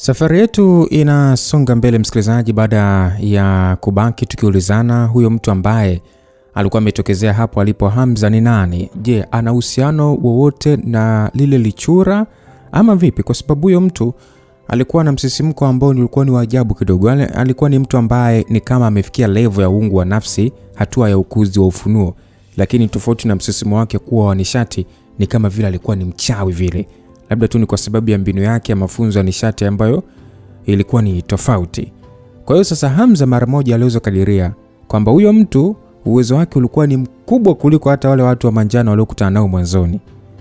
Safari yetu inasonga mbele msikilizaji, baada ya kubaki tukiulizana huyo mtu ambaye alikuwa ametokezea hapo alipo Hamza ni nani? Je, ana uhusiano wowote na lile lichura ama vipi? Kwa sababu huyo mtu alikuwa na msisimko ambao ulikuwa ni wa ajabu kidogo. Alikuwa ni mtu ambaye ni kama amefikia level ya uungu wa nafsi, hatua ya ukuzi wa ufunuo, lakini tofauti na msisimo wake kuwa wa nishati, ni kama vile alikuwa ni mchawi vile. Labda tu ni kwa sababu ya mbinu yake ya mafunzo ya nishati ambayo ilikuwa ni tofauti. Kwa hiyo sasa Hamza mara moja aliweza kadiria kwamba huyo mtu uwezo wake ulikuwa ni mkubwa kuliko hata wale watu wa manjano waliokutana nao mwanzoni.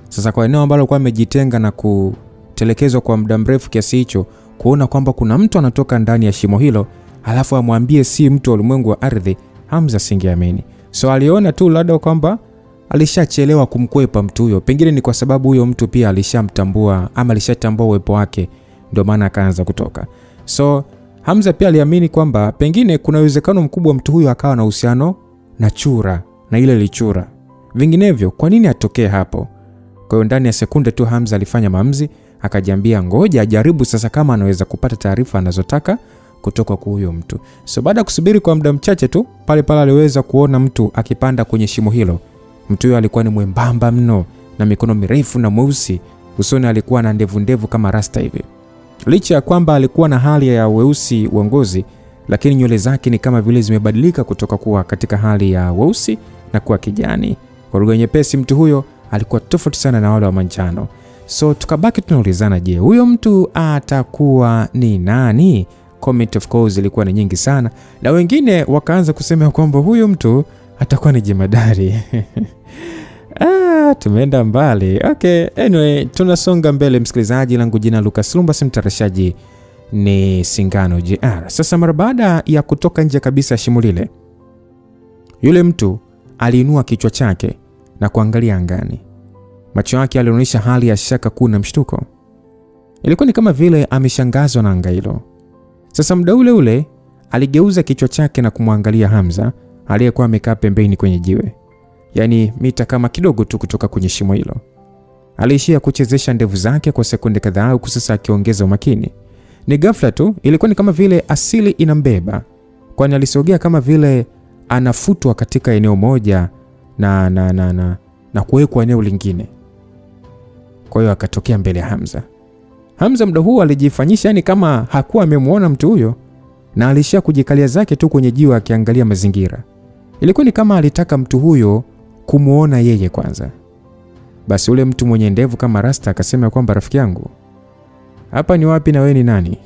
Sasa kwa eneo ambalo alikuwa amejitenga na kutelekezwa kwa muda mrefu kiasi hicho, kuona kwamba kuna mtu anatoka ndani ya shimo hilo alafu amwambie si mtu wa ulimwengu wa ardhi, Hamza singeamini. So aliona tu labda kwamba alishachelewa kumkwepa mtu huyo. Pengine ni kwa sababu huyo mtu pia alishamtambua ama alishatambua uwepo wake, ndio maana akaanza kutoka. So Hamza pia aliamini kwamba pengine kuna uwezekano mkubwa mtu huyo akawa na uhusiano na chura, na ile lichura. Vinginevyo kwa nini atokee hapo? Kwa hiyo ndani ya sekunde tu Hamza alifanya maamuzi, akajiambia ngoja ajaribu sasa kama anaweza kupata taarifa anazotaka kutoka kwa huyo mtu. So baada ya kusubiri kwa muda mchache tu, pale aliweza kuona mtu akipanda kwenye shimo hilo. Mtu huyo alikuwa ni mwembamba mno na mikono mirefu na mweusi. Usoni alikuwa na ndevu kama rasta hivi. Licha ya kwamba alikuwa na hali ya weusi wa ngozi, lakini nywele zake ni kama vile zimebadilika kutoka kuwa katika hali ya weusi na kuwa kijani. Kwa lugha nyepesi, mtu huyo alikuwa tofauti sana na wale wa manjano. So tukabaki tunaulizana, je, huyo mtu atakuwa ni nani? Comment of course ilikuwa ni nyingi sana, na wengine wakaanza kusema kwamba huyo mtu atakuwa ni jemadari. Tumeenda mbali. Okay, anyway, tunasonga mbele msikilizaji. Langu jina Lucas Lumba, mtayarishaji ni Singano JR. Sasa mara baada ya kutoka nje kabisa shimo lile, yule mtu aliinua kichwa chake na kuangalia angani. Macho yake yalionyesha hali ya shaka kuu na mshtuko. Ilikuwa ni kama vile ameshangazwa na anga hilo. Sasa muda ule aligeuza kichwa chake na kumwangalia Hamza aliyekuwa amekaa pembeni kwenye jiwe, yaani mita kama kidogo tu kutoka kwenye shimo hilo. Aliishia kuchezesha ndevu zake kwa sekunde kadhaa, huku sasa akiongeza umakini. Ni ghafla tu, ilikuwa ni kama vile asili inambeba, kwani alisogea kama vile anafutwa katika eneo moja na kuwekwa eneo lingine. Kwa hiyo akatokea mbele ya Hamza. Hamza muda huu alijifanyisha yani kama hakuwa amemuona mtu huyo, na alishia kujikalia zake tu kwenye jiwe akiangalia mazingira. Ilikuwa ni kama alitaka mtu huyo kumuona yeye kwanza. Basi ule mtu mwenye ndevu kama rasta akasema kwamba rafiki yangu, hapa ni wapi na wewe ni nani?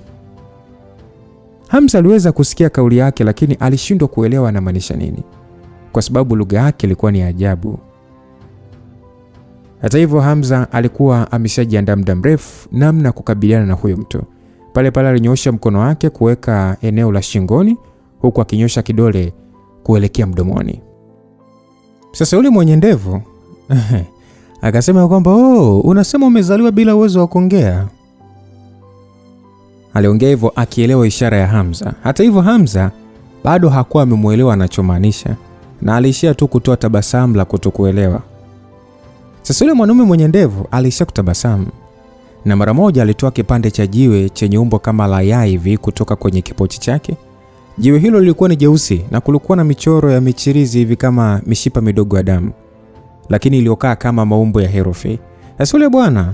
Hamza aliweza kusikia kauli yake, lakini alishindwa kuelewa anamaanisha nini, kwa sababu lugha yake ilikuwa ni ajabu. Hata hivyo Hamza alikuwa ameshajiandaa muda mrefu namna kukabiliana na huyo mtu. Pale alinyoosha mkono wake kuweka eneo la shingoni, huku akinyosha kidole kuelekea mdomoni. Sasa yule mwenye ndevu akasema kwamba unasema umezaliwa bila uwezo wa kuongea. Aliongea hivyo akielewa ishara ya Hamza. Hata hivyo Hamza bado hakuwa amemuelewa anachomaanisha, na alishia tu kutoa tabasamu la kutokuelewa. Sasa yule mwanaume mwenye ndevu alishia kutabasamu, na mara moja alitoa kipande cha jiwe chenye umbo kama la yai hivi kutoka kwenye kipochi chake. Jiwe hilo lilikuwa ni jeusi na kulikuwa na michoro ya michirizi hivi kama mishipa midogo ya damu, lakini iliyokaa kama maumbo ya herufi. Sasa yule bwana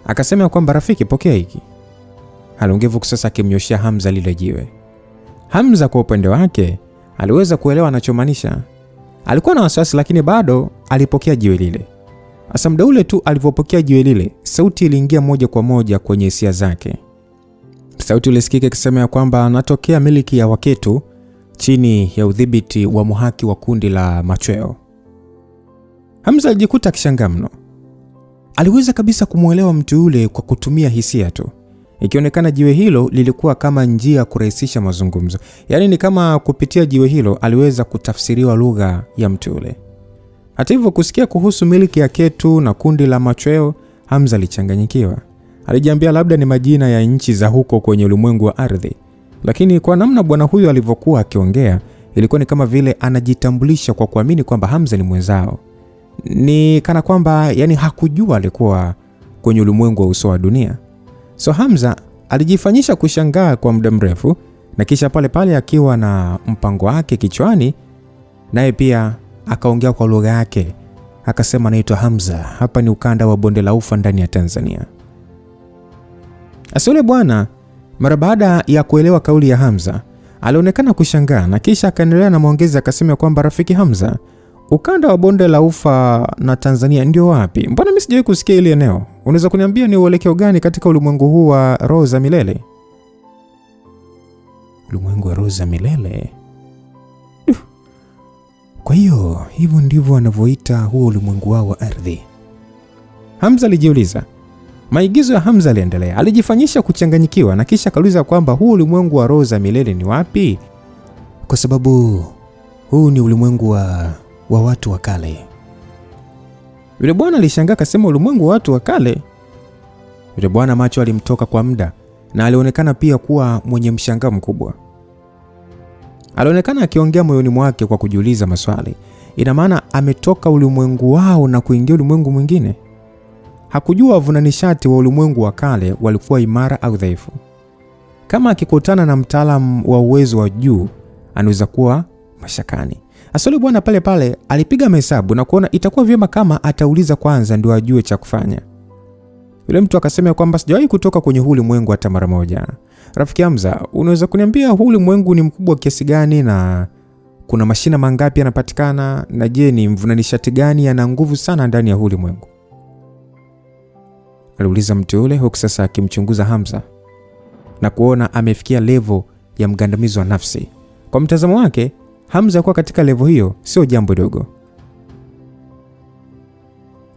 akasema kwamba rafiki, pokea hiki. Aliongevu sasa akimnyoshia Hamza lile jiwe. Hamza kwa upande wake aliweza kuelewa anachomaanisha. Alikuwa na wasiwasi, lakini bado alipokea jiwe lile. Sasa muda ule tu alipopokea jiwe lile, sauti iliingia moja kwa moja kwenye hisia zake. Sauti ilisikika ikisema kwamba anatokea miliki ya Waketu chini ya udhibiti wa muhaki wa kundi la Machweo. Hamza alijikuta akishangaa mno. Aliweza kabisa kumuelewa mtu yule kwa kutumia hisia tu. Ikionekana jiwe hilo lilikuwa kama njia ya kurahisisha mazungumzo. Yaani ni kama kupitia jiwe hilo aliweza kutafsiriwa lugha ya mtu yule. Hata hivyo kusikia kuhusu miliki ya Ketu na kundi la Machweo, Hamza alichanganyikiwa. Alijiambia labda ni majina ya nchi za huko kwenye ulimwengu wa ardhi. Lakini kwa namna bwana huyo alivyokuwa akiongea, ilikuwa ni kama vile anajitambulisha kwa kuamini kwamba Hamza ni mwenzao. Ni kana kwamba yani hakujua alikuwa kwenye ulimwengu wa uso wa dunia. So Hamza alijifanyisha kushangaa kwa muda mrefu, na kisha pale pale akiwa na mpango wake kichwani, naye pia akaongea kwa lugha yake. Akasema, naitwa Hamza, hapa ni ukanda wa bonde la ufa ndani ya Tanzania. Yule bwana mara baada ya kuelewa kauli ya Hamza alionekana kushangaa, na kisha akaendelea na maongezi. Akasema kwamba, rafiki Hamza, ukanda wa bonde la ufa na Tanzania ndio wapi? Mbona mimi sijawahi kusikia ile eneo? Unaweza kuniambia ni uelekeo gani katika ulimwengu huu wa roho za milele? Ulimwengu wa roho za milele? Kwa hiyo hivyo ndivyo wanavyoita huo ulimwengu wao wa ardhi? Hamza alijiuliza. Maigizo ya Hamza aliendelea. Alijifanyisha kuchanganyikiwa, na kisha akauliza kwamba huu ulimwengu wa roho za milele ni wapi? Kwa sababu huu ni ulimwengu wa watu wa kale. Yule bwana alishangaa, akasema, ulimwengu wa watu wa kale? Yule bwana macho alimtoka kwa muda, na alionekana pia kuwa mwenye mshangao mkubwa. Alionekana akiongea moyoni mwake kwa kujiuliza maswali. Ina maana ametoka ulimwengu wao na kuingia ulimwengu mwingine? Hakujua wavuna nishati wa ulimwengu wa kale walikuwa imara au dhaifu. Kama akikutana na mtaalamu wa uwezo wa juu, anaweza kuwa mashakani. Yule bwana pale pale alipiga mahesabu na kuona itakuwa vyema kama atauliza kwanza ndio ajue cha kufanya. Yule mtu akasema kwamba, sijawahi kutoka kwenye huu ulimwengu hata mara moja. Rafiki Hamza, unaweza kuniambia huu ulimwengu ni mkubwa kiasi gani, na kuna mashina mangapi yanapatikana, na je, ni mvuna nishati gani yana nguvu sana ndani ya huu ulimwengu? Aliuliza mtu yule, huku sasa akimchunguza Hamza na kuona amefikia level ya mgandamizo wa nafsi. Kwa mtazamo wake, Hamza kuwa katika level hiyo sio jambo dogo.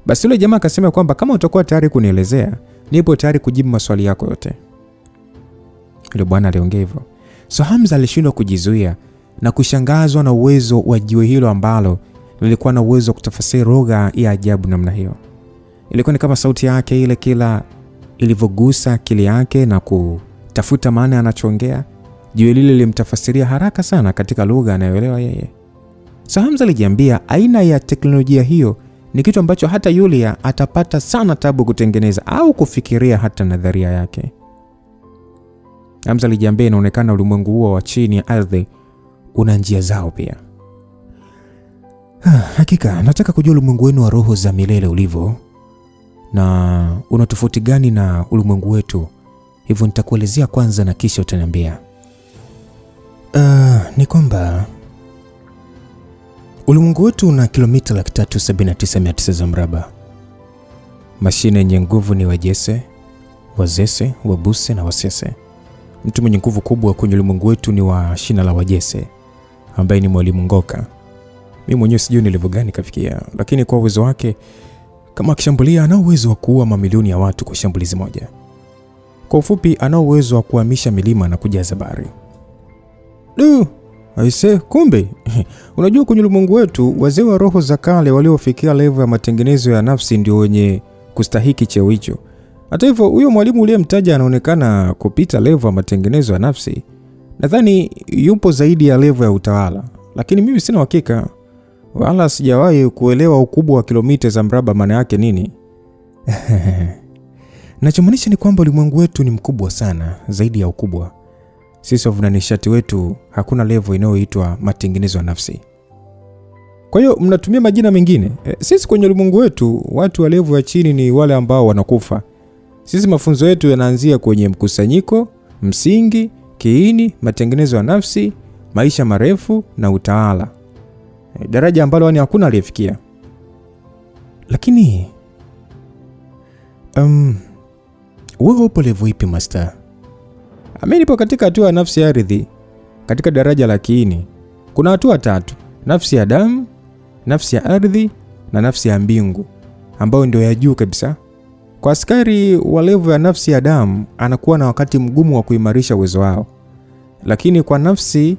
Basi yule jamaa akasema kwamba, kama utakuwa tayari kunielezea, nipo tayari kujibu maswali yako yote. Yule bwana aliongea hivyo. Hamza alishindwa kujizuia na kushangazwa na uwezo wa jiwe hilo ambalo lilikuwa na uwezo wa kutafasiri lugha ya ajabu namna hiyo. Ilikuwa ni kama sauti yake ile kila ilivyogusa akili yake na kutafuta maana anachoongea, jiwe lile lilimtafasiria haraka sana katika lugha anayoelewa yeye. Hamza alijiambia aina ya teknolojia hiyo ni kitu ambacho hata Yulia atapata sana tabu kutengeneza au kufikiria hata nadharia yake. Hamza alijiambia inaonekana ulimwengu huo wa chini ya ardhi una njia zao pia. Hakika nataka kujua ulimwengu wenu wa roho za milele ulivyo, na una tofauti gani na ulimwengu wetu. Hivyo nitakuelezea kwanza na kisha utaniambia. Ni kwamba ulimwengu wetu una kilomita 379,900 za mraba. Mashine yenye nguvu ni Wajese, Wazese, Wabuse na Wasese. Mtu mwenye nguvu kubwa kwenye ulimwengu wetu ni wa shina la Wajese, ambaye ni Mwalimu Ngoka. Mimi mwenyewe sijui ni level gani kafikia, lakini kwa uwezo wake kama akishambulia ana uwezo wa kuua mamilioni ya watu kwa shambulizi moja. Kwa ufupi, ana uwezo wa kuhamisha milima na kujaza bahari. Aise, kumbe unajua kwenye ulimwengu wetu wazee wa roho za kale waliofikia level ya matengenezo ya nafsi ndio wenye kustahiki cheo hicho. Hata hivyo, huyo mwalimu uliyemtaja anaonekana kupita level ya matengenezo ya nafsi. Nadhani yupo zaidi ya level ya utawala, lakini mimi sina uhakika, wala sijawahi kuelewa ukubwa wa kilomita za mraba maana yake nini. Nachomaanisha ni kwamba ulimwengu wetu ni mkubwa sana, zaidi ya ukubwa. Sisi wavuna nishati wetu hakuna level inayoitwa matengenezo ya nafsi. Kwa hiyo mnatumia majina mengine. Sisi kwenye ulimwengu wetu watu wa level ya chini ni wale ambao wanakufa. Sisi mafunzo yetu yanaanzia kwenye mkusanyiko, msingi, kiini, matengenezo ya nafsi, maisha marefu na utawala. Daraja ambalo yani hakuna aliyefikia. Lakini wewe upo level ipi master? Mimi nipo katika hatua ya nafsi ya ardhi. Katika daraja la kiini kuna hatua 3: nafsi ya damu, nafsi ya ardhi na nafsi ya mbingu, ambayo ndio ya juu kabisa. Kwa askari wa level ya nafsi ya damu anakuwa na wakati mgumu wa kuimarisha uwezo wao. Lakini kwa nafsi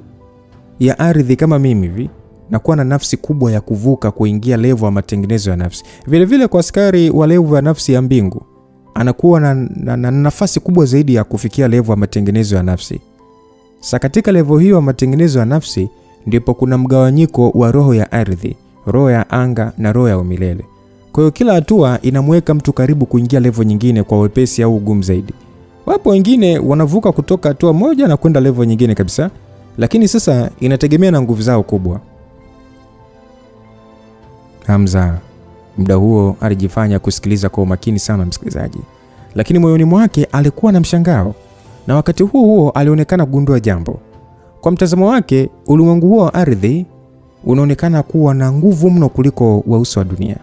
ya ardhi kama mimi hivi, nakuwa na nafsi kubwa ya kuvuka kuingia level ya matengenezo ya nafsi. Vile vile kwa askari wa level ya nafsi ya mbingu anakuwa na nafasi kubwa zaidi ya kufikia level ya matengenezo ya nafsi. Sasa katika level hiyo ya matengenezo ya nafsi ndipo kuna mgawanyiko wa roho ya ardhi, roho ya anga na roho ya umilele. Kwa hiyo kila hatua inamweka mtu karibu kuingia level nyingine kwa wepesi au ugumu zaidi. Wapo wengine wanavuka kutoka hatua moja na kwenda level nyingine kabisa, lakini sasa inategemea na nguvu zao kubwa. Hamza muda huo alijifanya kusikiliza kwa umakini sana msikilizaji, lakini moyoni mwake alikuwa na mshangao, na wakati huo alionekana kugundua jambo. Kwa mtazamo wake, ulimwengu huo wa ardhi unaonekana kuwa na nguvu mno kuliko wa uso wa dunia.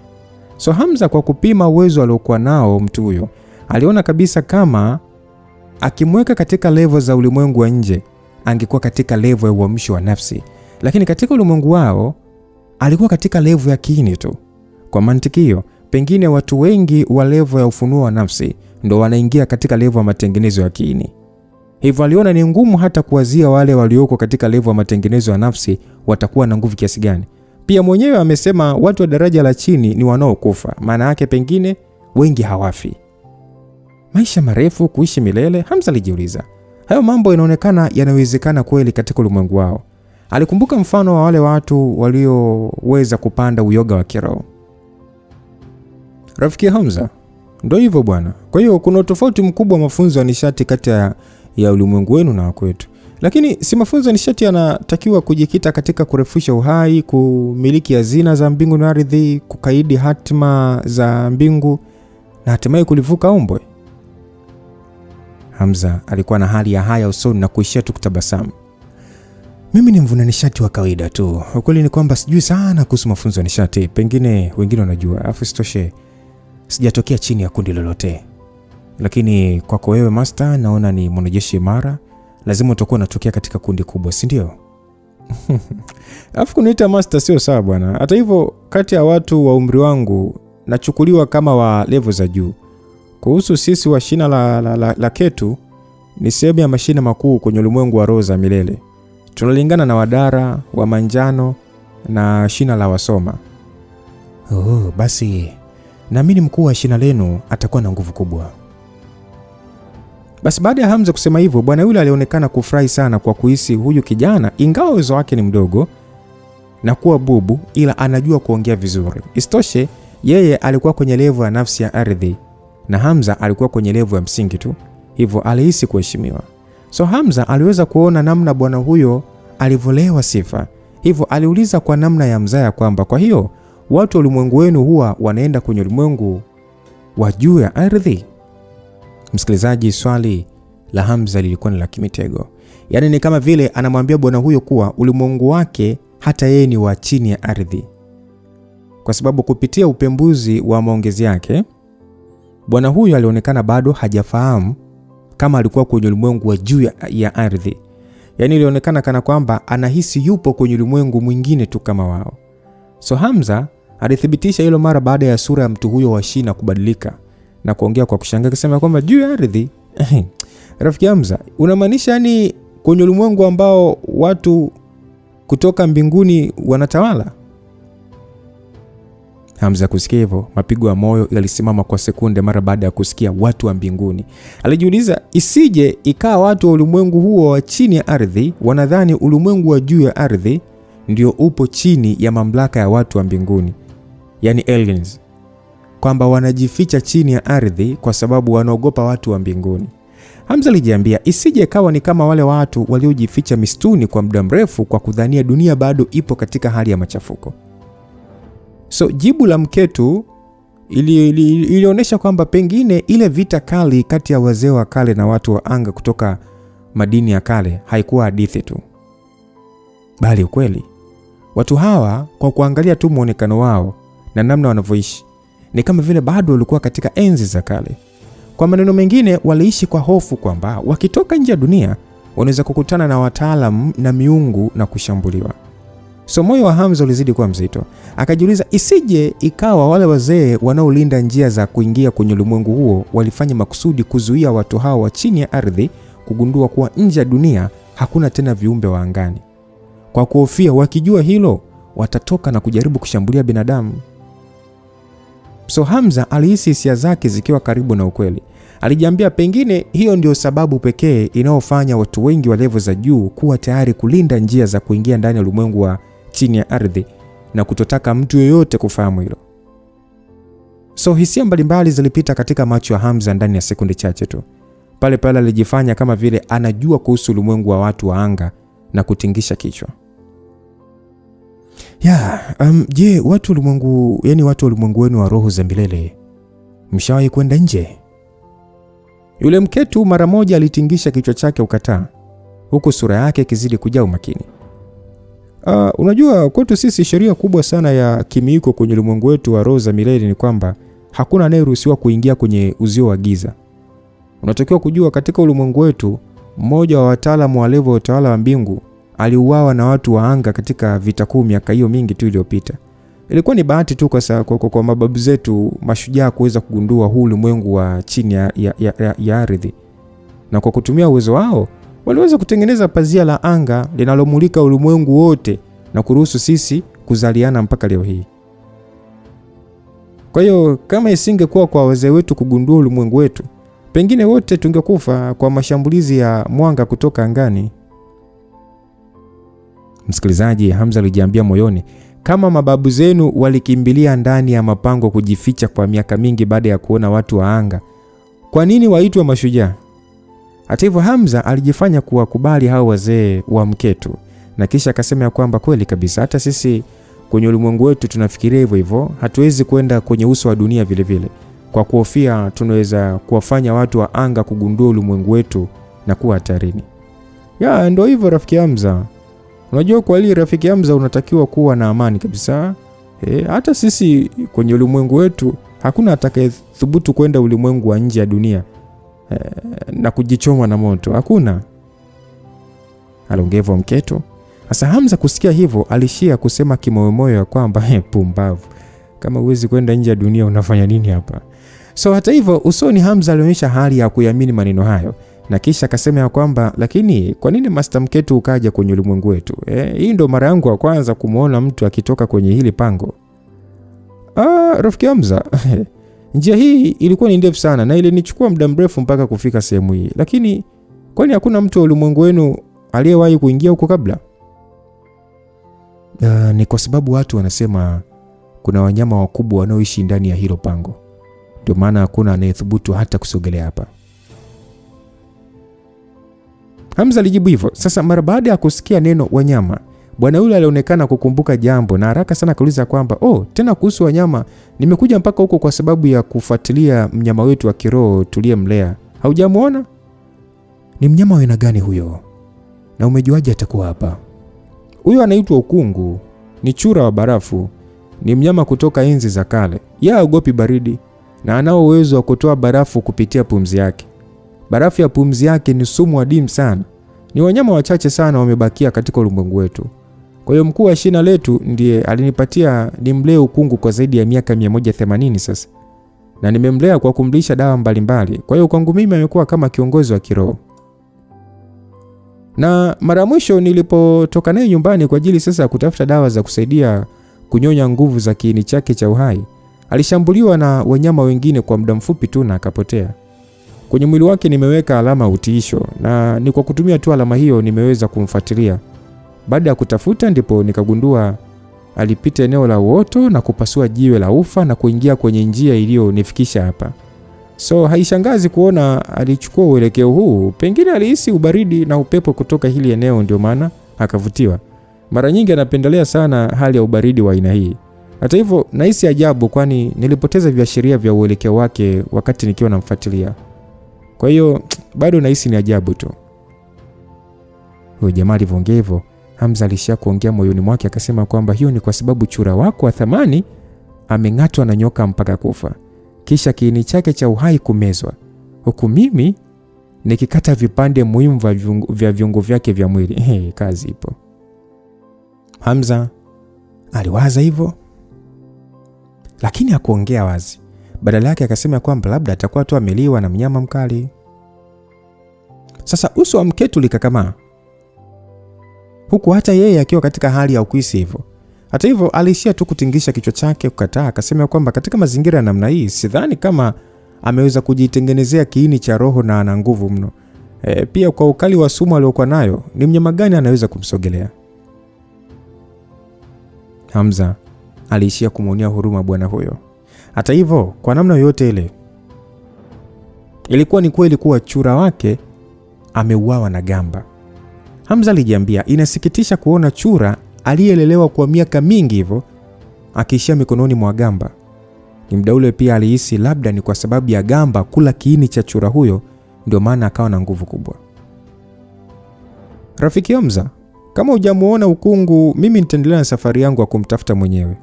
So Hamza, kwa kupima uwezo aliokuwa nao mtu huyo, aliona kabisa kama akimweka katika level za ulimwengu wa nje, angekuwa katika level ya uamsho wa nafsi, lakini katika ulimwengu wao alikuwa katika level ya kiini tu. Kwa mantiki hiyo, pengine watu wengi wa level ya ufunuo wa nafsi ndo wanaingia katika level ya matengenezo ya kiini. Hivyo aliona ni ngumu hata kuwazia wale walioko katika level ya matengenezo ya nafsi watakuwa na nguvu kiasi gani. Pia mwenyewe amesema watu wa daraja la chini ni wanaokufa, maana yake pengine wengi hawafi. Maisha marefu, kuishi milele? Hamza alijiuliza. Hayo mambo inaonekana yanawezekana kweli katika ulimwengu wao. Alikumbuka mfano wa wale watu walioweza kupanda uyoga wa kiroho. Rafiki Hamza, ndio hivyo bwana. Kwa hiyo kuna tofauti mkubwa wa mafunzo ya nishati kati ya ulimwengu wenu na kwetu. Lakini si mafunzo ya nishati yanatakiwa kujikita katika kurefusha uhai, kumiliki hazina za mbingu na ardhi, kukaidi hatima za mbingu na hatimaye kulivuka ombwe? Hamza alikuwa na hali ya haya usoni na kuishia tu kutabasamu. Mimi ni mvuna nishati wa kawaida tu. Ukweli ni kwamba sijui sana kuhusu mafunzo ya nishati. Pengine wengine wanajua. Alafu sitoshe, sijatokea chini ya kundi lolote. Lakini kwako wewe master, naona ni mwanajeshi imara. Lazima utakuwa unatokea katika kundi kubwa, si ndio? Alafu kuniita master sio sawa bwana. Hata hivyo, kati ya watu wa umri wangu nachukuliwa kama wa level za juu. Kuhusu sisi wa shina la Ketu, ni sehemu ya mashina makuu kwenye ulimwengu wa roho za milele. Tunalingana na Wadara, wa Manjano na shina la Wasoma. Basi naamini mkuu wa shina lenu atakuwa na nguvu kubwa. Basi baada ya Hamza kusema hivyo, bwana yule alionekana kufurahi sana kwa kuhisi huyu kijana, ingawa uwezo wake ni mdogo na kuwa bubu, ila anajua kuongea vizuri. Isitoshe, yeye alikuwa kwenye level ya nafsi ya ardhi na Hamza alikuwa kwenye level ya msingi tu. Hivyo alihisi kuheshimiwa. So Hamza aliweza kuona namna bwana huyo alivolewa sifa. Hivyo aliuliza kwa namna ya mzaya kwamba kwa hiyo watu wa ulimwengu wenu huwa wanaenda kwenye ulimwengu wa juu ya ardhi? Msikilizaji, swali la Hamza lilikuwa ni la kimitego. Yaani ni kama vile anamwambia bwana huyo kuwa ulimwengu wake hata yeye ni wa chini ya ardhi. Kwa sababu kupitia upembuzi wa maongezi yake, bwana huyo alionekana bado hajafahamu kama alikuwa kwenye ulimwengu wa juu ya ardhi. Yaani ilionekana kana kwamba anahisi yupo kwenye ulimwengu mwingine tu kama wao. So Hamza alithibitisha hilo mara baada ya sura ya mtu huyo wa shina kubadilika na kuongea kwa kushangaa akisema kwamba juu ya ardhi? Rafiki Hamza, unamaanisha yani kwenye ulimwengu ambao watu kutoka mbinguni wanatawala? Hamza kusikia hivyo, mapigo ya moyo yalisimama kwa sekunde mara baada ya kusikia watu wa mbinguni. Alijiuliza, isije ikawa watu wa ulimwengu huo wa chini ya ardhi wanadhani ulimwengu wa juu ya ardhi ndio upo chini ya mamlaka ya watu wa mbinguni, yani aliens, kwamba wanajificha chini ya ardhi kwa sababu wanaogopa watu wa mbinguni. Hamza alijiambia, isije ikawa ni kama wale watu waliojificha mistuni kwa muda mrefu kwa kudhania dunia bado ipo katika hali ya machafuko. So jibu la Mketu ilionyesha kwamba pengine ile vita kali kati ya wazee wa kale na watu wa anga kutoka madini ya kale haikuwa hadithi tu, bali ukweli. Watu hawa, kwa kuangalia tu muonekano wao na namna wanavyoishi, ni kama vile bado walikuwa katika enzi za kale. Kwa maneno mengine, waliishi kwa hofu kwamba wakitoka nje ya dunia wanaweza kukutana na wataalamu na miungu na kushambuliwa. So moyo wa Hamza ulizidi kuwa mzito. Akajiuliza, isije ikawa wale wazee wanaolinda njia za kuingia kwenye ulimwengu huo walifanya makusudi kuzuia watu hao wa chini ya ardhi kugundua kuwa nje ya dunia hakuna tena viumbe wa angani. Kwa kuhofia wakijua hilo watatoka na kujaribu kushambulia binadamu. So Hamza alihisi hisia zake zikiwa karibu na ukweli. Alijiambia pengine hiyo ndio sababu pekee inayofanya watu wengi wa level za juu kuwa tayari kulinda njia za kuingia ndani ya ulimwengu wa chini ya ardhi na kutotaka mtu yeyote kufahamu hilo. So hisia mbalimbali zilipita katika macho ya Hamza ndani ya sekunde chache tu. pale pale alijifanya kama vile anajua kuhusu ulimwengu wa watu wa anga na kutingisha kichwa. Je, watu ulimwengu wenu wa roho za milele, mshawahi kwenda nje? Yule mketu mara moja alitingisha kichwa chake ukataa, huku sura yake ikizidi kujaa umakini. Unajua kwetu sisi sheria kubwa sana ya kimiiko kwenye ulimwengu wetu wa roho za milele ni kwamba hakuna anayeruhusiwa kuingia kwenye uzio wa giza. Unatakiwa kujua katika ulimwengu wetu, mmoja wa wataalamu wa level ya utawala wa mbingu aliuawa na watu wa anga katika vita kuu miaka hiyo mingi tu iliyopita. Ilikuwa ni bahati tu kwa mababu zetu mashujaa kuweza kugundua huu ulimwengu wa chini ya ardhi. Na kwa kutumia uwezo wao, waliweza kutengeneza pazia la anga linalomulika ulimwengu wote na kuruhusu sisi kuzaliana mpaka leo hii. Kwa hiyo kama isingekuwa kwa wazee wetu kugundua ulimwengu wetu, pengine wote tungekufa kwa mashambulizi ya mwanga kutoka angani. Msikilizaji, Hamza alijiambia moyoni, kama mababu zenu walikimbilia ndani ya mapango kujificha kwa miaka mingi baada ya kuona watu wa anga, kwa nini waitwe mashujaa? Hata hivyo Hamza alijifanya kuwakubali hao wazee wa mketu, na kisha akasema ya kwamba kweli kabisa, hata sisi kwenye ulimwengu wetu tunafikiria hivyo hivyo, hatuwezi kwenda kwenye uso wa dunia vile vile, kwa kuhofia tunaweza kuwafanya watu wa anga kugundua ulimwengu wetu na kuwa hatarini. Ndio hivyo rafiki Hamza. Unajua kwa hili rafiki Hamza, unatakiwa kuwa na amani kabisa. Hata sisi kwenye ulimwengu wetu hakuna atakayethubutu kwenda ulimwengu wa nje ya dunia na kujichoma na moto. Hakuna. Aliongea mketo. Sasa Hamza kusikia hivyo alishia kusema kimoyomoyo ya kwamba pumbavu. Kama huwezi kwenda nje ya dunia unafanya nini hapa? So hata hivyo usoni Hamza alionyesha hali ya kuamini maneno hayo. Na kisha akasema ya kwamba lakini kwa nini Master Mketu ukaja kwenye ulimwengu wetu? Hii ndo mara yangu ya kwanza kumuona mtu akitoka kwenye hili pango. Rafiki Hamza, njia hii ilikuwa ni ndefu sana na ilinichukua muda mrefu mpaka kufika sehemu hii. Lakini kwani hakuna mtu wa ulimwengu wenu aliyewahi kuingia huko kabla? Ni kwa sababu watu wanasema kuna wanyama wakubwa wanaoishi ndani ya hilo pango. Ndio maana hakuna anayethubutu hata kusogelea hapa. Hamza alijibu hivyo. Sasa mara baada ya kusikia neno wanyama, bwana yule alionekana kukumbuka jambo na haraka sana akauliza kwamba tena kuhusu wanyama, nimekuja mpaka huko kwa sababu ya kufuatilia mnyama wetu wa kiroho tuliyemlea. Haujamuona? Ni mnyama wa aina gani huyo? Na umejuaje atakuwa hapa? Huyo anaitwa ukungu, ni chura wa barafu, ni mnyama kutoka enzi za kale. Haogopi baridi na anao uwezo wa kutoa barafu kupitia pumzi yake. Barafu ya pumzi yake ni sumu adimu sana. Ni wanyama wachache sana wamebakia katika ulimwengu wetu. Kwa hiyo mkuu wa shina letu ndiye alinipatia nimlee ukungu kwa zaidi ya miaka 180 sasa. Na nimemlea kwa kumlisha dawa mbalimbali. Kwa hiyo kwangu mimi amekuwa kama kiongozi wa kiroho. Na mara mwisho nilipotoka naye nyumbani kwa ajili sasa kutafuta dawa za kusaidia kunyonya nguvu za kiini chake cha uhai, alishambuliwa na wanyama wengine kwa muda mfupi tu na akapotea. Kwenye mwili wake nimeweka alama utiisho na ni kwa kutumia tu alama hiyo nimeweza kumfuatilia. Baada ya kutafuta ndipo nikagundua alipita eneo la uoto na kupasua jiwe la ufa na kuingia kwenye njia iliyonifikisha hapa. So haishangazi kuona alichukua uelekeo huu. Pengine alihisi ubaridi na upepo kutoka hili eneo ndio maana akavutiwa. Mara nyingi anapendelea sana hali ya ubaridi wa aina hii. Hata hivyo nahisi ajabu kwani nilipoteza viashiria vya uelekeo wake wakati nikiwa namfuatilia. Kwa hiyo bado nahisi ni ajabu tu. Huyo jamaa alivyoongea hivyo, Hamza alishia kuongea moyoni mwake akasema kwamba hiyo ni kwa sababu chura wako wa thamani ameng'atwa na nyoka mpaka kufa. Kisha kiini chake cha uhai kumezwa. Huku mimi nikikata vipande muhimu vya viungo vyake vya mwili. Kazi ipo. Hamza aliwaza hivyo, lakini hakuongea wazi. Badala yake akasema kwamba labda atakuwa tu ameliwa na mnyama mkali. Sasa uso wa Mketu likakamaa, huku hata yeye akiwa katika hali ya ukuisi hivyo. Hata hivyo alishia tu kutingisha kichwa chake kukataa. Akasema kwamba katika mazingira ya namna hii sidhani kama ameweza kujitengenezea kiini cha roho na ana nguvu mno. Pia kwa ukali wa sumu aliyokuwa nayo, ni mnyama gani anaweza kumsogelea? Hamza aliishia kumuonea huruma bwana huyo. Hata hivyo kwa namna yoyote ile Ilikuwa ni kweli kuwa chura wake ameuawa na gamba. Hamza alijiambia, inasikitisha kuona chura aliyelelewa kwa miaka mingi hivyo akiishia mikononi mwa gamba. Ni muda ule pia alihisi labda ni kwa sababu ya gamba kula kiini cha chura huyo ndio maana akawa na nguvu kubwa. Rafiki Hamza, kama hujamuona ukungu, mimi nitaendelea na safari yangu ya kumtafuta mwenyewe.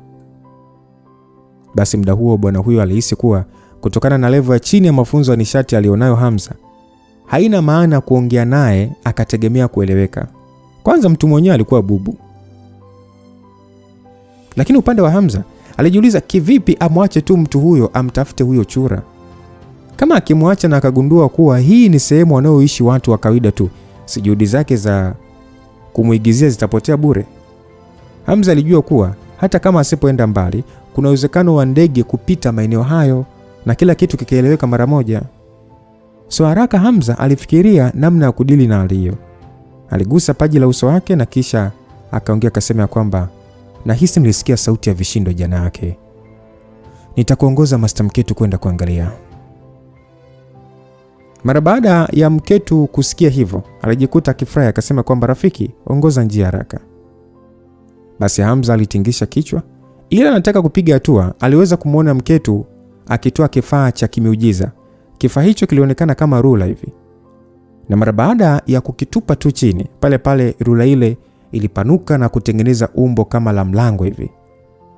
Basi muda huo bwana huyo alihisi kuwa kutokana na level ya chini ya mafunzo ya nishati alionayo Hamza, haina maana kuongea naye akategemea kueleweka. Kwanza mtu mwenyewe alikuwa bubu. Lakini upande wa Hamza alijiuliza kivipi amwache tu mtu huyo amtafute huyo chura. Kama akimwacha na akagundua kuwa hii ni sehemu wanaoishi watu wa kawaida tu, si juhudi zake za kumuigizia zitapotea bure. Hamza alijua kuwa hata kama asipoenda mbali, kuna uwezekano wa ndege kupita maeneo hayo na kila kitu kikieleweka mara moja. So haraka Hamza alifikiria namna ya kudili na hali hiyo. Aligusa paji la uso wake na kisha akaongea akasema kwamba nahisi nilisikia sauti ya vishindo jana yake. Nitakuongoza Master Mketu kwenda kuangalia. Mara baada ya Mketu kusikia hivyo, alijikuta akifurahi akasema kwamba rafiki, ongoza njia haraka. Basi Hamza alitingisha kichwa. Ila anataka kupiga hatua, aliweza kumuona Mketu akitoa kifaa cha kimiujiza. Kifaa hicho kilionekana kama rula hivi. Na mara baada ya kukitupa tu chini, pale pale rula ile ilipanuka na kutengeneza umbo kama la mlango hivi.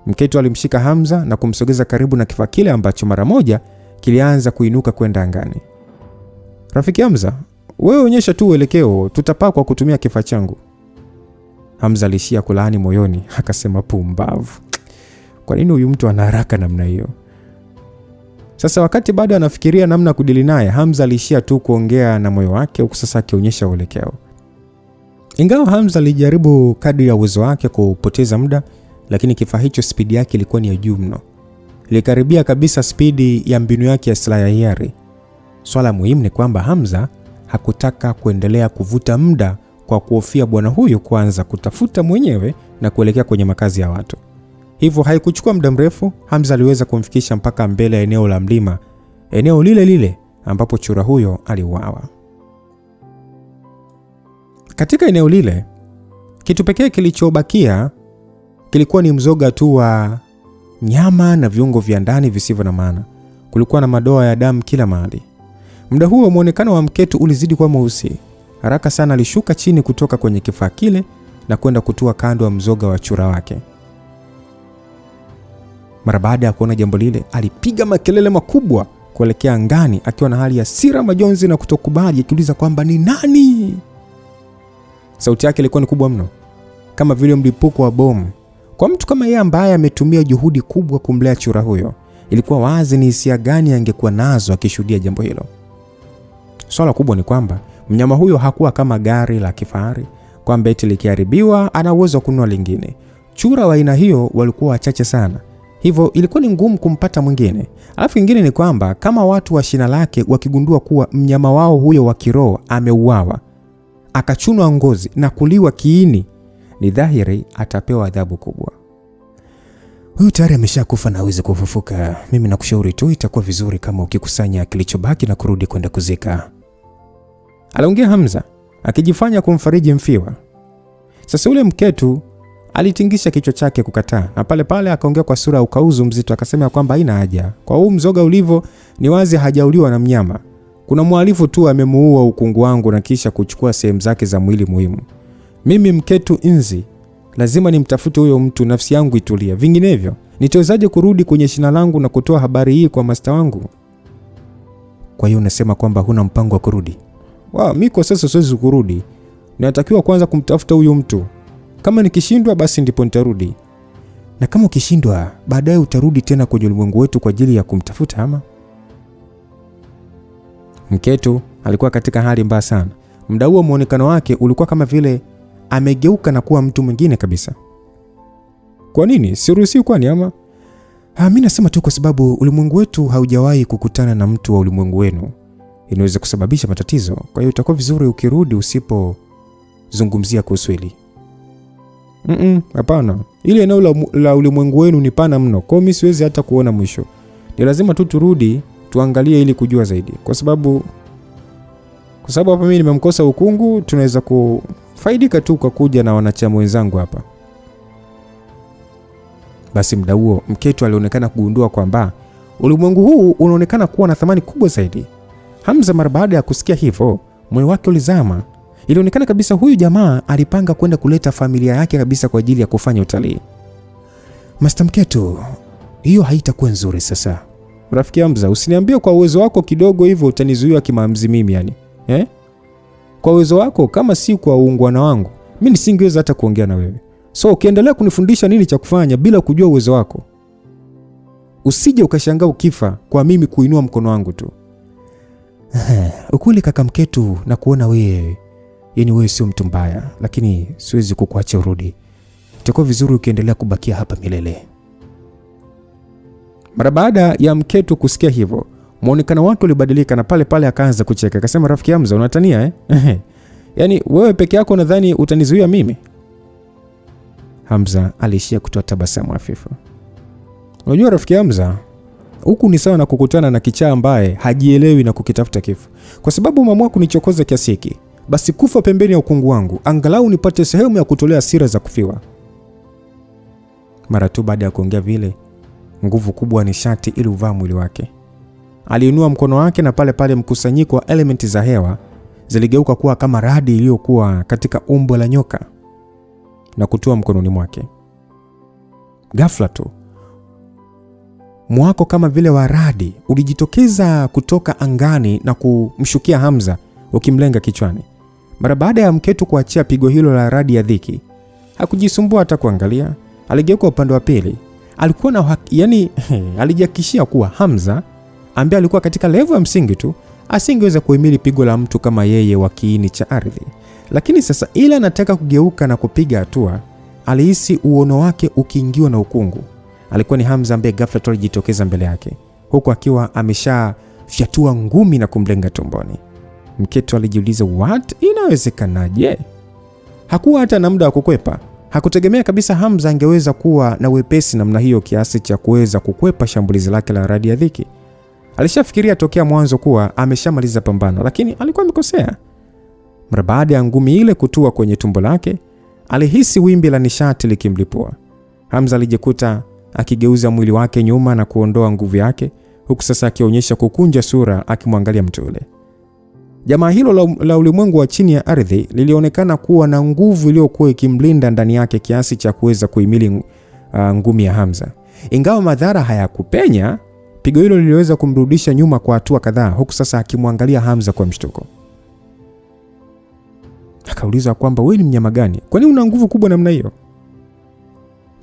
Mketu alimshika Hamza na kumsogeza karibu na kifaa kile ambacho mara moja kilianza kuinuka kwenda angani. Rafiki Hamza, wewe onyesha tu uelekeo, tutapaa kwa kutumia kifaa changu. Hamza alishia kulaani moyoni, akasema pumbavu. Kwa nini huyu mtu ana haraka namna hiyo? Sasa wakati bado anafikiria namna kudili naye, Hamza alishia tu kuongea na moyo wake huku sasa akionyesha uelekeo. Ingawa Hamza alijaribu kadri ya uwezo wake kupoteza muda, lakini kifaa hicho spidi yake ilikuwa ni ya juu mno. Ilikaribia kabisa spidi ya mbinu yake ya silaha ya hiari. Swala muhimu ni kwamba Hamza hakutaka kuendelea kuvuta muda kwa kuhofia bwana huyu kuanza kutafuta mwenyewe na kuelekea kwenye makazi ya watu. Hivyo haikuchukua muda mrefu, Hamza aliweza kumfikisha mpaka mbele ya eneo la mlima, eneo lile lile ambapo chura huyo aliuawa. Katika eneo lile, kitu pekee kilichobakia kilikuwa ni mzoga tu wa nyama na viungo vya ndani visivyo na maana. Kulikuwa na madoa ya damu kila mahali. Muda huo muonekano wa Mketu ulizidi kuwa mweusi. Haraka sana alishuka chini kutoka kwenye kifaa kile na kwenda kutua kando ya mzoga wa chura wake. Mara baada ya kuona jambo lile, alipiga makelele makubwa kuelekea angani akiwa na hali ya hasira, majonzi na kutokubali, akiuliza kwamba ni nani? Sauti yake ilikuwa ni kubwa mno, kama vile mlipuko wa bomu. Kwa mtu kama yeye ambaye ametumia juhudi kubwa kumlea chura huyo, ilikuwa wazi ni hisia gani angekuwa nazo akishuhudia jambo hilo. Swala kubwa ni kwamba mnyama huyo hakuwa kama gari la kifahari, kwamba eti likiharibiwa ana uwezo wa kununua lingine. Chura wa aina hiyo walikuwa wachache sana, hivyo ilikuwa ni ngumu kumpata mwingine. Alafu kingine ni kwamba kama watu wa shina lake wakigundua kuwa mnyama wao huyo wa kiroho ameuawa, akachunwa ngozi na kuliwa kiini, ni dhahiri atapewa adhabu kubwa. Huyu tayari ameshakufa na hawezi kufufuka. Mimi nakushauri tu itakuwa vizuri kama ukikusanya kilichobaki na kurudi kwenda kuzika. Aliongea Hamza akijifanya kumfariji mfiwa. Sasa ule Mketu alitingisha kichwa chake kukataa, na pale pale akaongea kwa sura ya ukauzu mzito akasema kwamba haina haja. Kwa huu mzoga ulivyo ni wazi hajauliwa na mnyama. Kuna mhalifu tu amemuua ukungu wangu na kisha kuchukua sehemu zake za mwili muhimu. Mimi Mketu Inzi lazima nimtafute huyo mtu, nafsi yangu itulia. Vinginevyo nitawezaje kurudi kwenye shina langu na kutoa habari hii kwa master wangu? Kwa hiyo unasema kwamba huna mpango wa kurudi? Mimi kwa sasa siwezi kurudi. Ninatakiwa kwanza kumtafuta huyo mtu. Kama nikishindwa basi ndipo nitarudi. Na kama ukishindwa, baadaye utarudi tena kwenye ulimwengu wetu kwa ajili ya kumtafuta ama? Mketu alikuwa katika hali mbaya sana. Muda huo muonekano wake ulikuwa kama vile amegeuka na kuwa mtu mwingine kabisa. Kwa nini? Siruhusiwi kwani ama? Mimi nasema tu kwa sababu ulimwengu wetu haujawahi kukutana na mtu wa ulimwengu wenu. Inaweza kusababisha matatizo. Kwa hiyo itakuwa vizuri ukirudi usipozungumzia kuhusu hili. Hapana. Ile eneo la ulimwengu wenu ni pana mno. Kwa hiyo mimi siwezi hata kuona mwisho. Ni lazima tu turudi tuangalie ili kujua zaidi, kwa sababu hapa mimi nimemkosa ukungu, tunaweza kufaidika tu kwa kuja na wanachama wenzangu hapa. Basi muda huo Mketo alionekana kugundua kwamba ulimwengu huu unaonekana kuwa na thamani kubwa zaidi. Hamza mara baada ya kusikia hivyo, moyo wake ulizama. Ilionekana kabisa huyu jamaa alipanga kwenda kuleta familia yake kabisa kwa ajili ya kufanya utalii. Master Mketo, hiyo haitakuwa nzuri sasa. Rafiki Hamza, usiniambie kwa uwezo wako kidogo hivyo utanizuia kimaamuzi mimi yani. Kwa uwezo wako kama si kwa uungwana wangu, mimi nisingeweza hata kuongea na wewe. So ukiendelea kunifundisha nini cha kufanya bila kujua uwezo wako, usije ukashangaa ukifa kwa mimi kuinua mkono wangu tu. Ukweli kaka Mketo, na kuona wewe, yani wewe sio mtu mbaya, lakini siwezi kukuacha urudi. Itakuwa vizuri ukiendelea kubakia hapa milele. Mara baada ya Mketo kusikia hivyo, muonekano wake ulibadilika na pale pale akaanza kucheka. Akasema, rafiki Hamza, unatania Yaani wewe peke yako unadhani utanizuia mimi? Hamza aliishia kutoa tabasamu hafifu. Unajua rafiki Hamza, huku ni sawa na kukutana na kichaa ambaye hajielewi na kukitafuta kifo. Kwa sababu umeamua kunichokoza kiasi hiki, basi kufa pembeni ya ukungu wangu, angalau nipate sehemu ya kutolea hasira za kufiwa. Mara tu baada ya kuongea vile, nguvu kubwa ya nishati iliuvaa mwili wake. Aliinua mkono wake na pale pale mkusanyiko wa elementi za hewa ziligeuka kuwa kama radi iliyokuwa katika umbo la nyoka na kutua mkononi mwake. Ghafla tu mwako kama vile wa radi ulijitokeza kutoka angani na kumshukia Hamza ukimlenga kichwani. Mara baada ya Mketo kuachia pigo hilo la radi ya dhiki, hakujisumbua hata kuangalia. Aligeuka upande wa pili. Alikuwa na alijihakikishia kuwa Hamza ambaye alikuwa katika level ya msingi tu asingeweza kuhimili pigo la mtu kama yeye wa kiini cha ardhi. Lakini sasa ila anataka kugeuka na kupiga hatua, alihisi uono wake ukiingiwa na ukungu. Alikuwa ni Hamza ambaye ghafla tu alijitokeza mbele yake, huku akiwa ameshafyatua ngumi na kumlenga tumboni. Mketo alijiuliza, what? Inawezekanaje? Hakuwa hata na muda wa kukwepa. Hakutegemea kabisa Hamza angeweza kuwa na wepesi namna hiyo kiasi cha kuweza kukwepa shambulizi lake la radi ya dhiki. Alishafikiria tokea mwanzo kuwa ameshamaliza pambano, lakini alikuwa amekosea. Mara baada ya ngumi ile kutua kwenye tumbo lake, alihisi wimbi la nishati likimlipua. Hamza alijikuta akigeuza mwili wake nyuma na kuondoa nguvu yake, huku sasa akionyesha kukunja sura akimwangalia mtu yule. Jamaa hilo la ulimwengu wa chini ya ardhi lilionekana kuwa na nguvu iliyokuwa ikimlinda ndani yake kiasi cha kuweza kuhimili ngumi ya Hamza. Ingawa madhara hayakupenya, pigo hilo liliweza kumrudisha nyuma kwa hatua kadhaa, huku sasa akimwangalia Hamza kwa mshtuko. Akauliza kwamba wewe ni mnyama gani? Kwani una nguvu kubwa namna hiyo?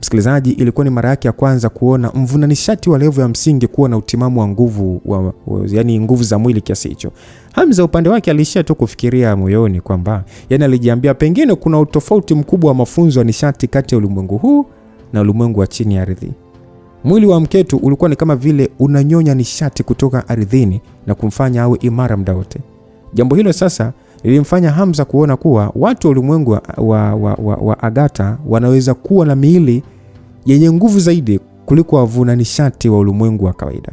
Msikilizaji, ilikuwa ni mara yake ya kwanza kuona mvuna nishati wa level ya msingi kuwa na utimamu wa nguvu yani nguvu za mwili kiasi hicho. Hamza upande wake alishia tu kufikiria moyoni kwamba alijiambia pengine kuna utofauti mkubwa wa mafunzo ya nishati kati ya ulimwengu huu na ulimwengu wa chini ya ardhi. Mwili wa Mketo ulikuwa ni kama vile unanyonya nishati kutoka ardhini na kumfanya awe imara muda wote. Jambo hilo sasa lilimfanya Hamza kuona kuwa watu wa ulimwengu wa Agatha wanaweza kuwa na miili yenye nguvu zaidi kuliko wavuna nishati wa ulimwengu wa kawaida.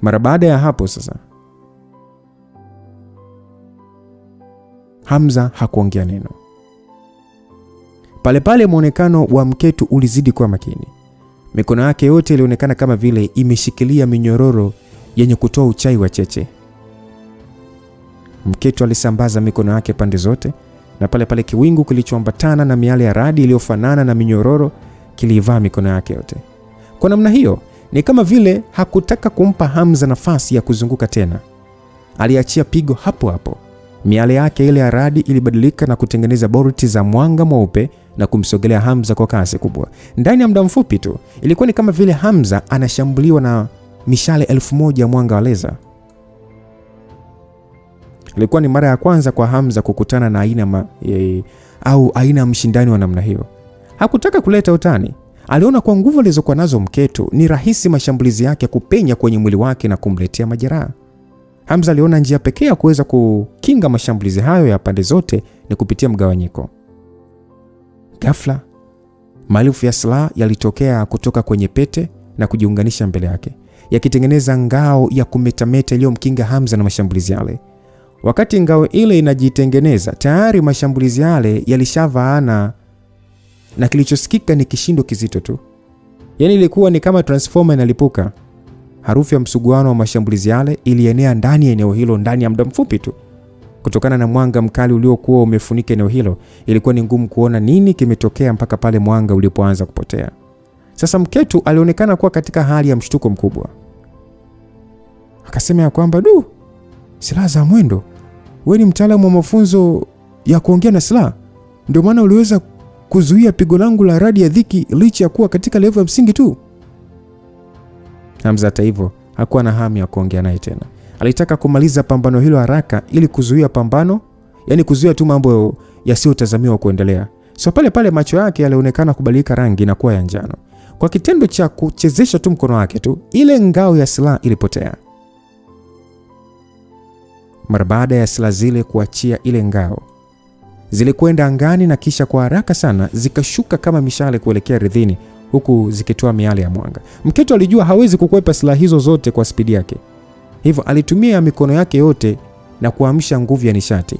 Mara baada ya hapo sasa, Hamza hakuongea neno. Pale pale muonekano wa Mketo ulizidi kuwa makini. Mikono yake yote ilionekana kama vile imeshikilia minyororo yenye kutoa uchai wa cheche. Mketo alisambaza mikono yake pande zote, na pale pale kiwingu kilichoambatana na miale ya radi iliyofanana na minyororo kilivaa mikono yake yote. Kwa namna hiyo, ni kama vile hakutaka kumpa Hamza nafasi ya kuzunguka tena. Aliachia pigo hapo hapo. Miale yake ile ya radi ilibadilika na kutengeneza boriti za mwanga mweupe na kumsogelea Hamza kwa kasi kubwa. Ndani ya muda mfupi tu, ilikuwa ni kama vile Hamza anashambuliwa na mishale 1000 ya mwanga wa leza. Ilikuwa ni mara ya kwanza kwa Hamza kukutana na aina ya mshindani wa namna hiyo. Hakutaka kuleta utani. Aliona kwa nguvu alizokuwa nazo Mketo ni rahisi mashambulizi yake kupenya kwenye mwili wake na kumletea majeraha. Hamza aliona njia pekee ya kuweza kukinga mashambulizi hayo ya pande zote ni kupitia mgawanyiko. Ghafla, maelfu ya silaha yalitokea kutoka kwenye pete na kujiunganisha mbele yake, yakitengeneza ngao ya kumetameta iliyomkinga Hamza na mashambulizi yale. Wakati ngao ile inajitengeneza, tayari mashambulizi yale yalishavaana na kilichosikika ni kishindo kizito tu. Yaani ilikuwa ni kama transformer inalipuka. Harufu ya msuguano wa mashambulizi yale ilienea ndani ya eneo hilo ndani ya muda mfupi tu. Kutokana na mwanga mkali uliokuwa umefunika eneo hilo, ilikuwa ni ngumu kuona nini kimetokea mpaka pale mwanga ulipoanza kupotea. Sasa Mketu alionekana kuwa katika hali ya mshtuko mkubwa. Akasema ya kwamba, silaha za mwendo. Wewe ni mtaalamu wa mafunzo ya kuongea na silaha. Ndio maana uliweza kuzuia pigo langu la radi ya dhiki licha ya kuwa katika level ya msingi tu. Hamza hata hivyo hakuwa na hamu ya kuongea naye tena. Alitaka kumaliza pambano hilo haraka ili kuzuia pambano, yani kuzuia tu mambo yasiyotazamiwa kuendelea. So pale macho yake yalionekana kubadilika rangi na kuwa ya njano. Kwa kitendo cha kuchezesha tu mkono wake tu, ile ngao ya silaha ilipotea. Mara baada ya silaha zile kuachia ile ngao, zilikwenda angani na kisha kwa haraka sana zikashuka kama mishale kuelekea ardhini, huku zikitoa miale ya mwanga. Mketu alijua hawezi kukwepa silaha hizo zote kwa spidi yake. Hivyo alitumia mikono yake yote na kuamsha nguvu ya nishati,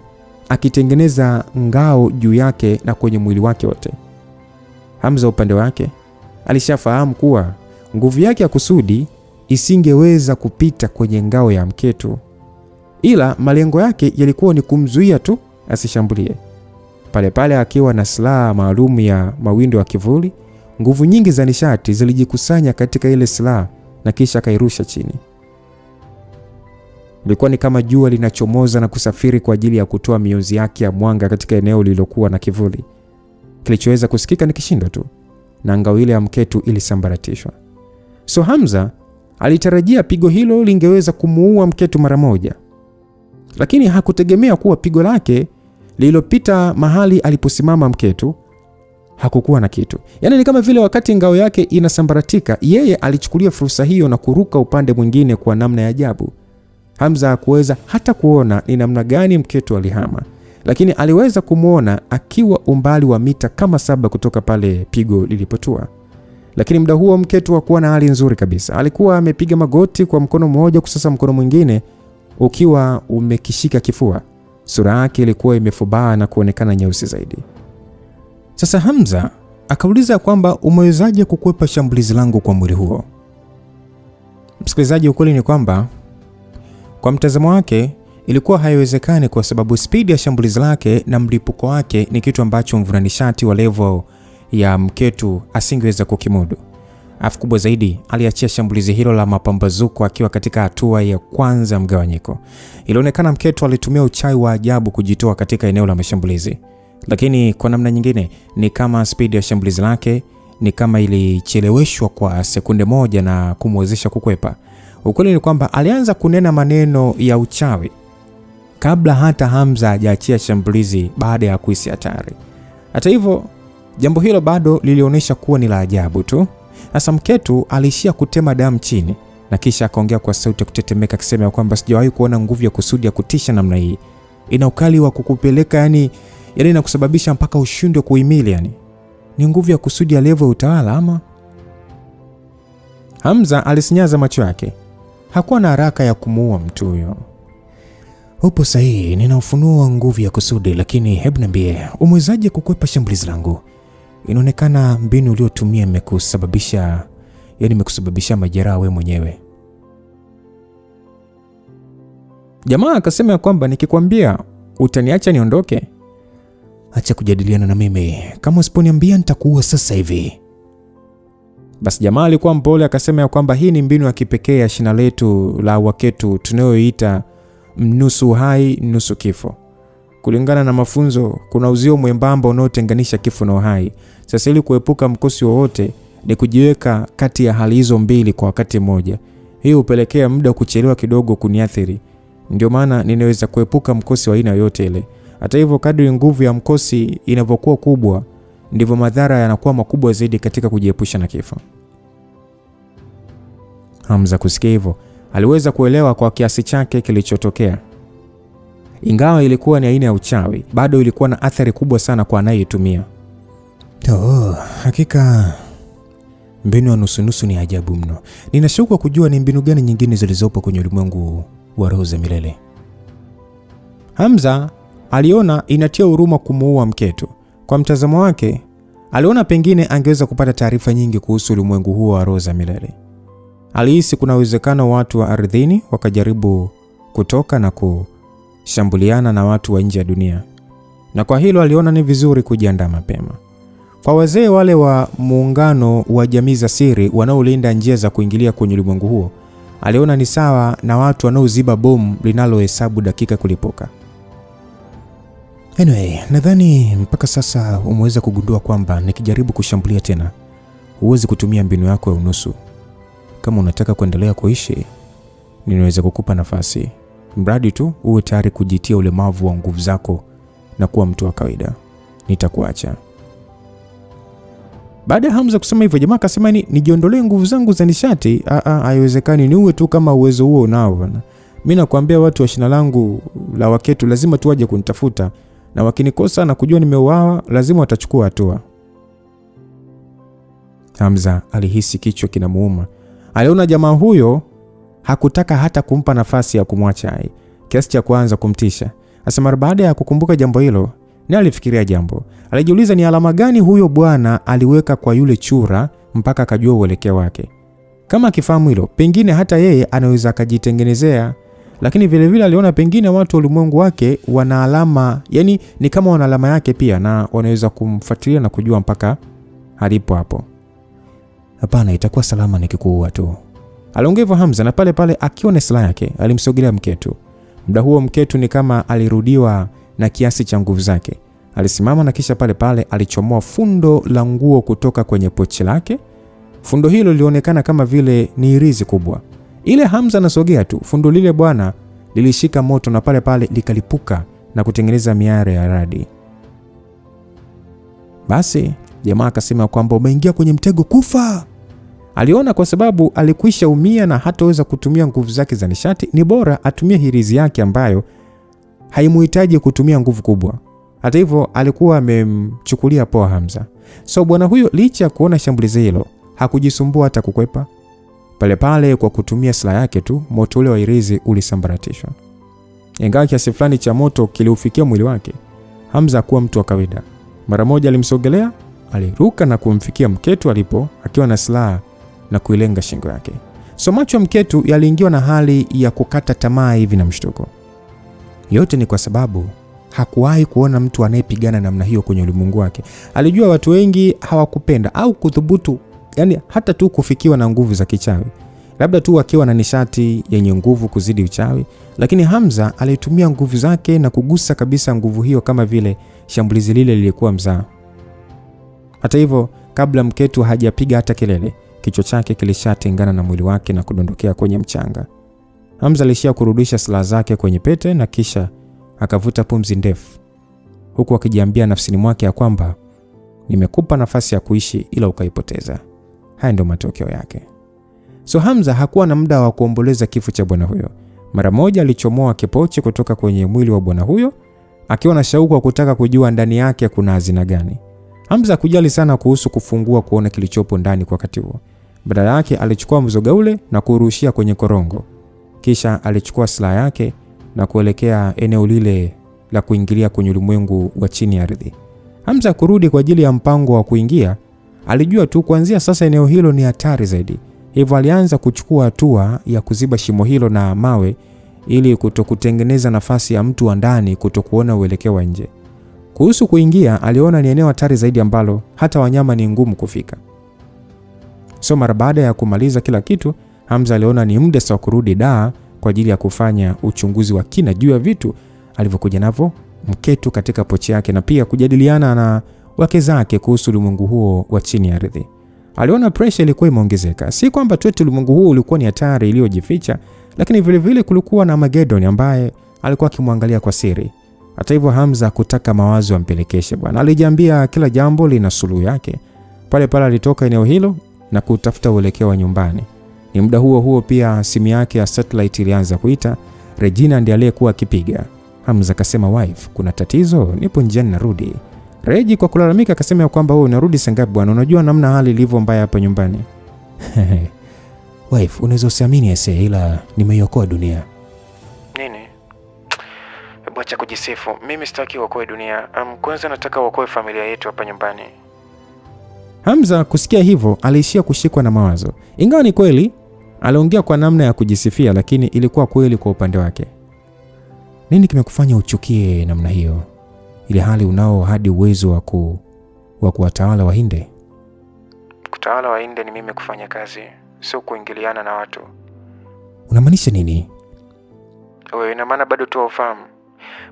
akitengeneza ngao juu yake na kwenye mwili wake wote. Hamza upande wake alishafahamu kuwa nguvu yake ya kusudi isingeweza kupita kwenye ngao ya Mketu, ila malengo yake yalikuwa ni kumzuia tu asishambulie. Pale akiwa na silaha maalum ya mawindo ya kivuli, nguvu nyingi za nishati zilijikusanya katika ile silaha na kisha kairusha chini. Ilikuwa ni kama jua linachomoza na kusafiri kwa ajili ya kutoa mionzi yake ya mwanga katika eneo lililokuwa na kivuli. Kilichoweza kusikika ni kishindo tu, na ngao ile ya Mketu ilisambaratishwa. So Hamza alitarajia pigo hilo lingeweza kumuua Mketu mara moja, lakini hakutegemea kuwa pigo lake lililopita mahali aliposimama Mketu hakukuwa na kitu. Yaani ni kama vile wakati ngao yake inasambaratika, yeye alichukulia fursa hiyo na kuruka upande mwingine kwa namna ya ajabu. Hamza hakuweza hata kuona ni namna gani Mketu alihama, lakini aliweza kumuona akiwa umbali wa mita kama 7 kutoka pale pigo lilipotua. Lakini muda huo Mketu hakuwa na hali nzuri kabisa. Alikuwa amepiga magoti kwa mkono mmoja, kusasa mkono mwingine ukiwa umekishika kifua. Sura yake ilikuwa imefubaa na kuonekana nyeusi zaidi. Sasa Hamza akauliza kwamba umewezaje kukwepa shambulizi langu kwa mwili huo? Msikilizaji, ukweli ni kwamba kwa mtazamo wake ilikuwa haiwezekani, kwa sababu spidi ya shambulizi lake na mlipuko wake ni kitu ambacho mvuna nishati wa level ya Mketu asingeweza kukimudu. Afu kubwa zaidi, aliachia shambulizi hilo la mapambazuko akiwa katika hatua ya kwanza mgawanyiko. Ilionekana Mketu alitumia uchawi wa ajabu kujitoa katika eneo la mashambulizi. Lakini kwa namna nyingine ni kama spidi ya shambulizi lake ni kama ilicheleweshwa kwa sekunde moja na kumwezesha kukwepa. Ukweli ni kwamba alianza kunena maneno ya uchawi kabla hata Hamza hajaachia shambulizi baada ya kuhisi hatari. Hata hivyo, jambo hilo bado lilionyesha kuwa ni la ajabu tu. Sasa Mketu aliishia kutema damu chini na kisha akaongea kwa sauti ya kutetemeka akisema kwamba sijawahi kuona nguvu ya kusudi ya kutisha namna hii. Ina ukali wa kukupeleka yani na kusababisha mpaka ushindwe kuhimili yani. Ni nguvu ya kusudi ya level utawala ama? Hamza alisinyaza macho yake. Hakuwa na haraka ya kumuua mtu huyo. Upo sahihi, nina ufunuo wa nguvu ya kusudi, lakini hebu niambie, umewezaje kukwepa shambulizi langu? Inaonekana mbinu uliotumia imekusababisha majeraha wewe mwenyewe. Jamaa akasema kwamba nikikwambia utaniacha niondoke? Acha kujadiliana na mimi. Kama usiponiambia nitakuua sasa hivi. Basi jamaa alikuwa mpole akasema kwamba hii ni mbinu ya kipekee ya shina letu la Waketu tunayoita nusu hai nusu kifo. Kulingana na mafunzo, kuna uzio mwembamba unaotenganisha kifo na uhai. Sasa ili kuepuka mkosi wowote ni kujiweka kati ya hali hizo mbili kwa wakati mmoja. Hii hupelekea muda kuchelewa kidogo kuniathiri. Ndio maana ninaweza kuepuka mkosi wa aina yoyote ile. Hata hivyo, kadri nguvu ya mkosi inavyokuwa kubwa, ndivyo madhara yanakuwa makubwa zaidi katika kujiepusha na kifo. Hamza kusikia hivyo, aliweza kuelewa kwa kiasi chake kilichotokea. Ingawa ilikuwa ni aina ya uchawi, bado ilikuwa na athari kubwa sana kwa anayetumia. Hakika Mbinu ya nusu-nusu ni ajabu mno. Nina shauku kujua ni mbinu gani nyingine zilizopo kwenye ulimwengu wa roho za milele. Hamza aliona inatia huruma kumuua Mketu. Kwa mtazamo wake, aliona pengine angeweza kupata taarifa nyingi kuhusu ulimwengu huo wa roho za milele. Alihisi kuna uwezekano watu wa ardhini wakajaribu kutoka na kushambuliana na watu wa nje ya dunia. Na kwa hilo aliona ni vizuri kujiandaa mapema. Kwa wazee wale wa muungano wa jamii za siri wanaolinda njia za kuingilia kwenye ulimwengu huo, aliona ni sawa na watu wanaoziba bomu linalohesabu dakika kulipuka. Anyway, nadhani mpaka sasa umeweza kugundua kwamba nikijaribu kushambulia tena, huwezi kutumia mbinu yako ya unusu. Kama unataka kuendelea kuishi, ninaweza kukupa nafasi. Mradi tu uwe tayari kujitia ulemavu wa nguvu zako na kuwa mtu wa kawaida. Nitakuacha. Baada ya Hamza kusema hivyo, jamaa akasema nijiondolee nguvu zangu za nishati. Haiwezekani, ni uwe tu kama uwezo huo unao bwana. Mimi nakwambia watu wa shina langu la Waketu lazima tu waje kunitafuta, na wakinikosa na kujua nimeuawa lazima watachukua hatua. Hamza alihisi kichwa kinamuuma. Aliona jamaa huyo hakutaka hata kumpa nafasi ya kumwacha hai, kiasi cha kuanza kumtisha. Asema baada ya kukumbuka jambo hilo, ni alifikiria jambo. Alijiuliza ni alama gani huyo bwana aliweka kwa yule chura mpaka akajua uelekeo wake. Kama akifahamu hilo, pengine hata yeye anaweza akajitengenezea. Lakini vile vile aliona pengine watu ulimwengu wake wana alama, yani ni kama wana alama yake pia, na wanaweza kumfuatilia na kujua mpaka alipo hapo. Hapana, itakuwa salama nikikuua tu. Aliongea Hamza, na pale pale akiwa na silaha yake alimsogelea Mketu. Muda huo Mketu ni kama alirudiwa na kiasi cha nguvu zake. Alisimama na kisha pale pale alichomoa fundo la nguo kutoka kwenye pochi lake. Fundo hilo lilionekana kama vile ni irizi kubwa. Ile Hamza anasogea tu, fundo lile bwana lilishika moto na pale pale likalipuka na kutengeneza miale ya radi. Basi jamaa akasema kwamba umeingia kwenye mtego, kufa. Aliona kwa sababu alikwisha umia na hataweza kutumia nguvu zake za nishati, ni bora atumie hirizi yake ambayo haimuhitaji kutumia nguvu kubwa. Hata hivyo alikuwa amemchukulia poa Hamza. So bwana huyo licha ya kuona shambulizi hilo, hakujisumbua hata kukwepa. Pale pale kwa kutumia silaha yake tu, moto ule wa hirizi ulisambaratishwa. Ingawa kiasi fulani cha moto kiliufikia mwili wake, Hamza hakuwa mtu wa kawaida. Mara moja alimsogelea, aliruka na kumfikia Mketu alipo akiwa na silaha na kuilenga shingo yake. So macho Mketu yaliingiwa na hali ya kukata tamaa hivi na mshtuko. Yote ni kwa sababu hakuwahi kuona mtu anayepigana namna hiyo kwenye ulimwengu wake. Alijua watu wengi hawakupenda au kudhubutu, yani hata tu kufikiwa na nguvu za kichawi, labda tu akiwa na nishati yenye nguvu kuzidi uchawi. Lakini Hamza alitumia nguvu zake na kugusa kabisa nguvu hiyo, kama vile shambulizi lile lilikuwa mzaa. Hata hivyo, kabla Mketu hajapiga hata kelele, kichwa chake kilishatengana na mwili wake na kudondokea kwenye mchanga. Hamza alishia kurudisha silaha zake kwenye pete na kisha akavuta pumzi ndefu, huku akijiambia nafsini mwake ya kwamba nimekupa nafasi ya kuishi ila ukaipoteza. Haya ndio matokeo yake. So Hamza hakuwa na muda wa kuomboleza kifo cha bwana huyo. Mara moja alichomoa kipochi kutoka kwenye mwili wa bwana huyo, akiwa na shauku ya kutaka kujua ndani yake kuna hazina gani. Hamza hakujali sana kuhusu kufungua kuona kilichopo ndani kwa wakati huo. Badala yake alichukua mzoga ule na kurushia kwenye korongo. Kisha alichukua silaha yake na kuelekea eneo lile la kuingilia kwenye ulimwengu wa chini ya ardhi. Hamza kurudi kwa ajili ya mpango wa kuingia. Alijua tu kuanzia sasa eneo hilo ni hatari zaidi. Hivyo alianza kuchukua hatua ya kuziba shimo hilo na mawe ili kutokutengeneza nafasi ya mtu wa ndani kutokuona uelekeo wa nje. Kuhusu kuingia, aliona ni eneo hatari zaidi ambalo hata wanyama ni ngumu kufika. So mara baada ya kumaliza kila kitu, Hamza aliona ni muda sawa kurudi Dar kwa ajili ya kufanya uchunguzi wa kina juu ya vitu alivyokuja navyo Mketu katika pochi yake, na pia kujadiliana na wake zake kuhusu ulimwengu huo wa chini ya ardhi. Aliona pressure ilikuwa imeongezeka. Si kwamba tu ulimwengu huo ulikuwa ni hatari iliyojificha, lakini vile vile kulikuwa na Magedon ambaye alikuwa akimwangalia kwa siri. Hata hivyo Hamza kutaka mawazo ampelekeshe bwana. Alijiambia kila jambo lina suluhu yake. Pale pale alitoka eneo hilo na kutafuta uelekeo wa nyumbani. Ni muda huo huo pia simu yake ya satellite ilianza kuita. Regina ndiye aliyekuwa akipiga. Hamza akasema, "Wife, kuna tatizo, nipo njiani narudi." Regi kwa kulalamika akasema kwamba wewe unarudi saa ngapi bwana? Unajua namna hali ilivyo mbaya hapa nyumbani. Wife, unaweza usiamini ese, ila nimeiokoa dunia. Nini? Hebu acha kujisifu. Mimi sitaki uokoe dunia. Kwanza nataka uokoe familia yetu hapa nyumbani. Hamza kusikia hivyo aliishia kushikwa na mawazo. Ingawa ni kweli aliongea kwa namna ya kujisifia, lakini ilikuwa kweli kwa upande wake. Nini kimekufanya uchukie namna hiyo, ili hali unao hadi uwezo wa kuwatawala Wahinde? Kutawala Wahinde ni mimi kufanya kazi, sio kuingiliana na watu. Unamaanisha nini? Wewe ina maana bado tu ufahamu.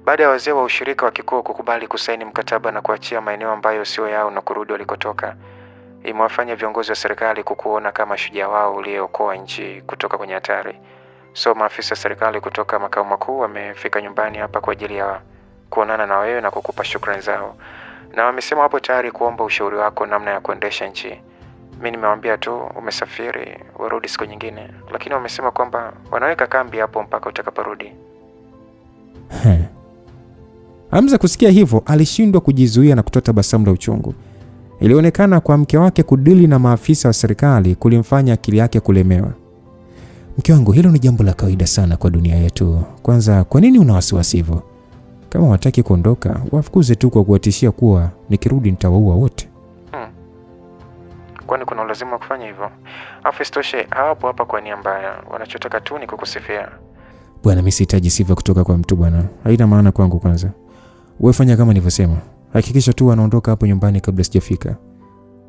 Baada ya wazee wa ushirika wa kikoo kukubali kusaini mkataba na kuachia maeneo ambayo sio yao na kurudi walikotoka, imewafanya viongozi wa serikali kukuona kama shujaa wao uliokoa nchi kutoka kwenye hatari. So maafisa serikali kutoka makao makuu wamefika nyumbani hapa kwa ajili ya kuonana na wewe na kukupa shukrani zao. Na wamesema wapo tayari kuomba ushauri wako namna ya kuendesha nchi. Mimi nimewaambia tu umesafiri, warudi siku nyingine, lakini wamesema kwamba wanaweka kambi hapo mpaka utakaporudi. Hamza kusikia hivyo alishindwa kujizuia na kutoa tabasamu la uchungu. Ilionekana kwa mke wake kudili na maafisa wa serikali kulimfanya akili yake kulemewa. Mke wangu, hilo ni jambo la kawaida sana kwa dunia yetu. Kwanza, kwa nini una wasiwasi hivyo? Kama wataki kuondoka, wafukuze tu kwa kuwatishia kuwa nikirudi nitawaua wote. Kwani kuna lazima kufanya hivyo? Afu isitoshe hawapo hapa kwa nia mbaya, wanachotaka tu ni kukusifia. Bwana, mimi sihitaji sifa kutoka kwa mtu bwana. Haina maana kwangu kwanza. Wewe fanya kama nilivyosema. Hakikisha tu anaondoka hapo nyumbani kabla sijafika.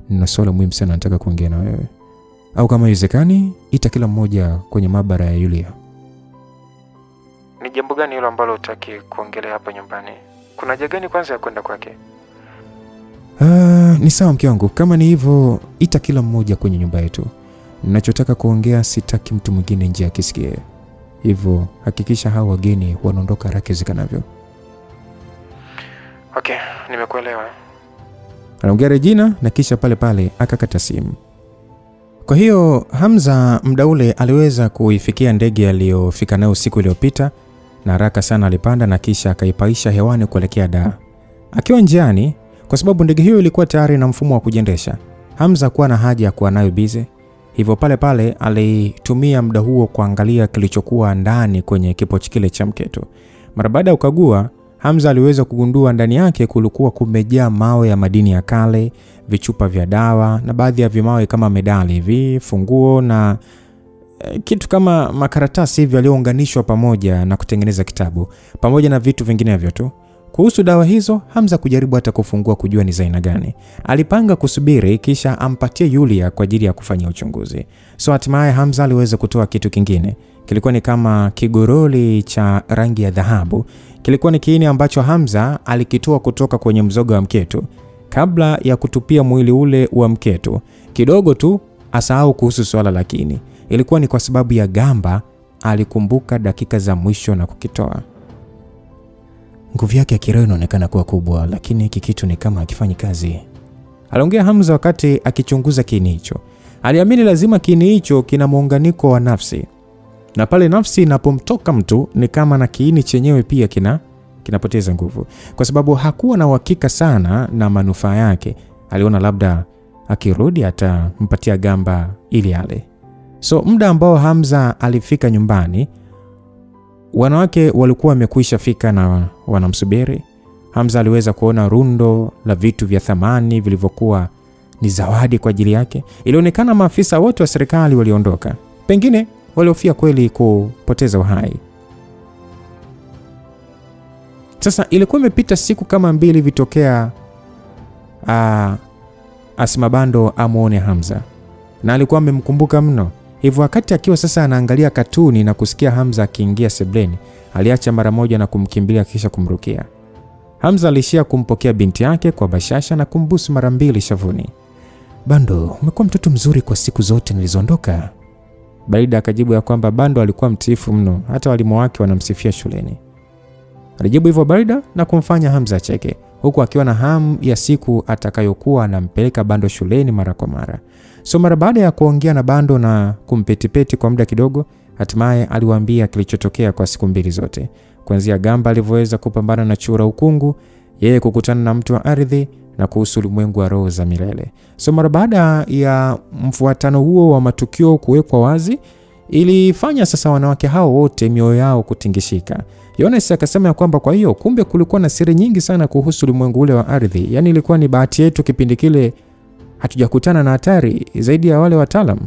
Nina swala muhimu sana nataka kuongea na wewe. Au kama iwezekani, ita kila mmoja kwenye maabara ya Yulia. Ni jambo gani hilo ambalo hutaki kuongelea hapa nyumbani? Kuna haja gani kwanza ya kwenda kwake? Ni sawa mke wangu, kama ni hivyo, ita kila mmoja kwenye nyumba yetu. Ninachotaka kuongea sitaki mtu mwingine nje akisikie. Hivyo hakikisha hao wageni wanaondoka haraka iwezekanavyo. Okay, nimekuelewa. Anaongea Regina na kisha pale pale akakata simu. Kwa hiyo Hamza muda ule aliweza kuifikia ndege aliyofika nayo siku iliyopita, na haraka sana alipanda na kisha akaipaisha hewani kuelekea Dar. Akiwa njiani, kwa sababu ndege hiyo ilikuwa tayari na mfumo wa kujiendesha, Hamza kuwa na haja ya kuwa nayo bize. Hivyo pale pale alitumia muda huo kuangalia kilichokuwa ndani kwenye kipochi kile cha mketo. Mara baada ya kukagua, Hamza aliweza kugundua ndani yake kulikuwa kumejaa mawe ya madini ya kale, vichupa vya dawa na baadhi ya vimawe kama medali hivi, funguo na kitu kama makaratasi hivi yaliyounganishwa pamoja na kutengeneza kitabu, pamoja na vitu vinginevyo tu. Kuhusu dawa hizo, Hamza kujaribu hata kufungua kujua ni za aina gani. Alipanga kusubiri kisha ampatie Yulia kwa ajili ya kufanya uchunguzi. So hatimaye Hamza aliweza kutoa kitu kingine. Kilikuwa ni kama kigoroli cha rangi ya dhahabu. Kilikuwa ni kiini ambacho Hamza alikitoa kutoka kwenye mzoga wa mketo. Kabla ya kutupia mwili ule wa mketo, kidogo tu asahau kuhusu swala la kiini. Ilikuwa ni kwa sababu ya gamba, alikumbuka dakika za mwisho na kukitoa. Nguvu yake ya kiroho inaonekana kuwa kubwa, lakini hiki kitu ni kama hakifanyi kazi. Aliongea Hamza wakati akichunguza kiini hicho. Aliamini lazima kiini hicho kina muunganiko wa nafsi. Na pale nafsi inapomtoka mtu ni kama na kiini chenyewe pia kinapoteza nguvu. Kwa sababu hakuwa na uhakika sana na manufaa yake. Aliona labda akirudi atampatia gamba ili ale. So muda ambao Hamza alifika nyumbani, wanawake walikuwa wamekwisha fika na wanamsubiri. Hamza aliweza kuona rundo la vitu vya thamani vilivyokuwa ni zawadi kwa ajili yake. Ilionekana maafisa wote wa serikali waliondoka. Pengine waliofia kweli kupoteza uhai. Sasa ilikuwa imepita siku kama 2 vitokea Asma Bando amuone Hamza. Na alikuwa amemkumbuka mno. Hivyo wakati akiwa sasa anaangalia katuni na kusikia Hamza akiingia sebleni, aliacha mara moja na kumkimbilia kisha kumrukia. Hamza alishia kumpokea binti yake kwa bashasha na kumbusu mara 2 shavuni. Bando, umekuwa mtoto mzuri kwa siku zote nilizoondoka. Barida akajibu ya kwamba Bando alikuwa mtiifu mno, hata walimu wake wanamsifia shuleni. Alijibu hivyo Barida na kumfanya Hamza cheke, huku akiwa na hamu ya siku atakayokuwa anampeleka Bando shuleni mara kwa mara. So mara baada ya kuongea na Bando na kumpetipeti kwa muda kidogo, hatimaye aliwaambia kilichotokea kwa siku 2 zote. Kuanzia gamba alivyoweza kupambana na chura ukungu, yeye kukutana na mtu wa ardhi, na kuhusu ulimwengu wa roho za milele. So mara baada ya mfuatano huo wa matukio kuwekwa wazi, ilifanya sasa wanawake hao wote mioyo yao kutingishika. Yones akasema ya kwamba kwa hiyo kumbe kulikuwa na siri nyingi sana kuhusu ulimwengu ule wa ardhi. Yaani ilikuwa ni bahati yetu kipindi kile hatujakutana na hatari zaidi ya wale wataalam.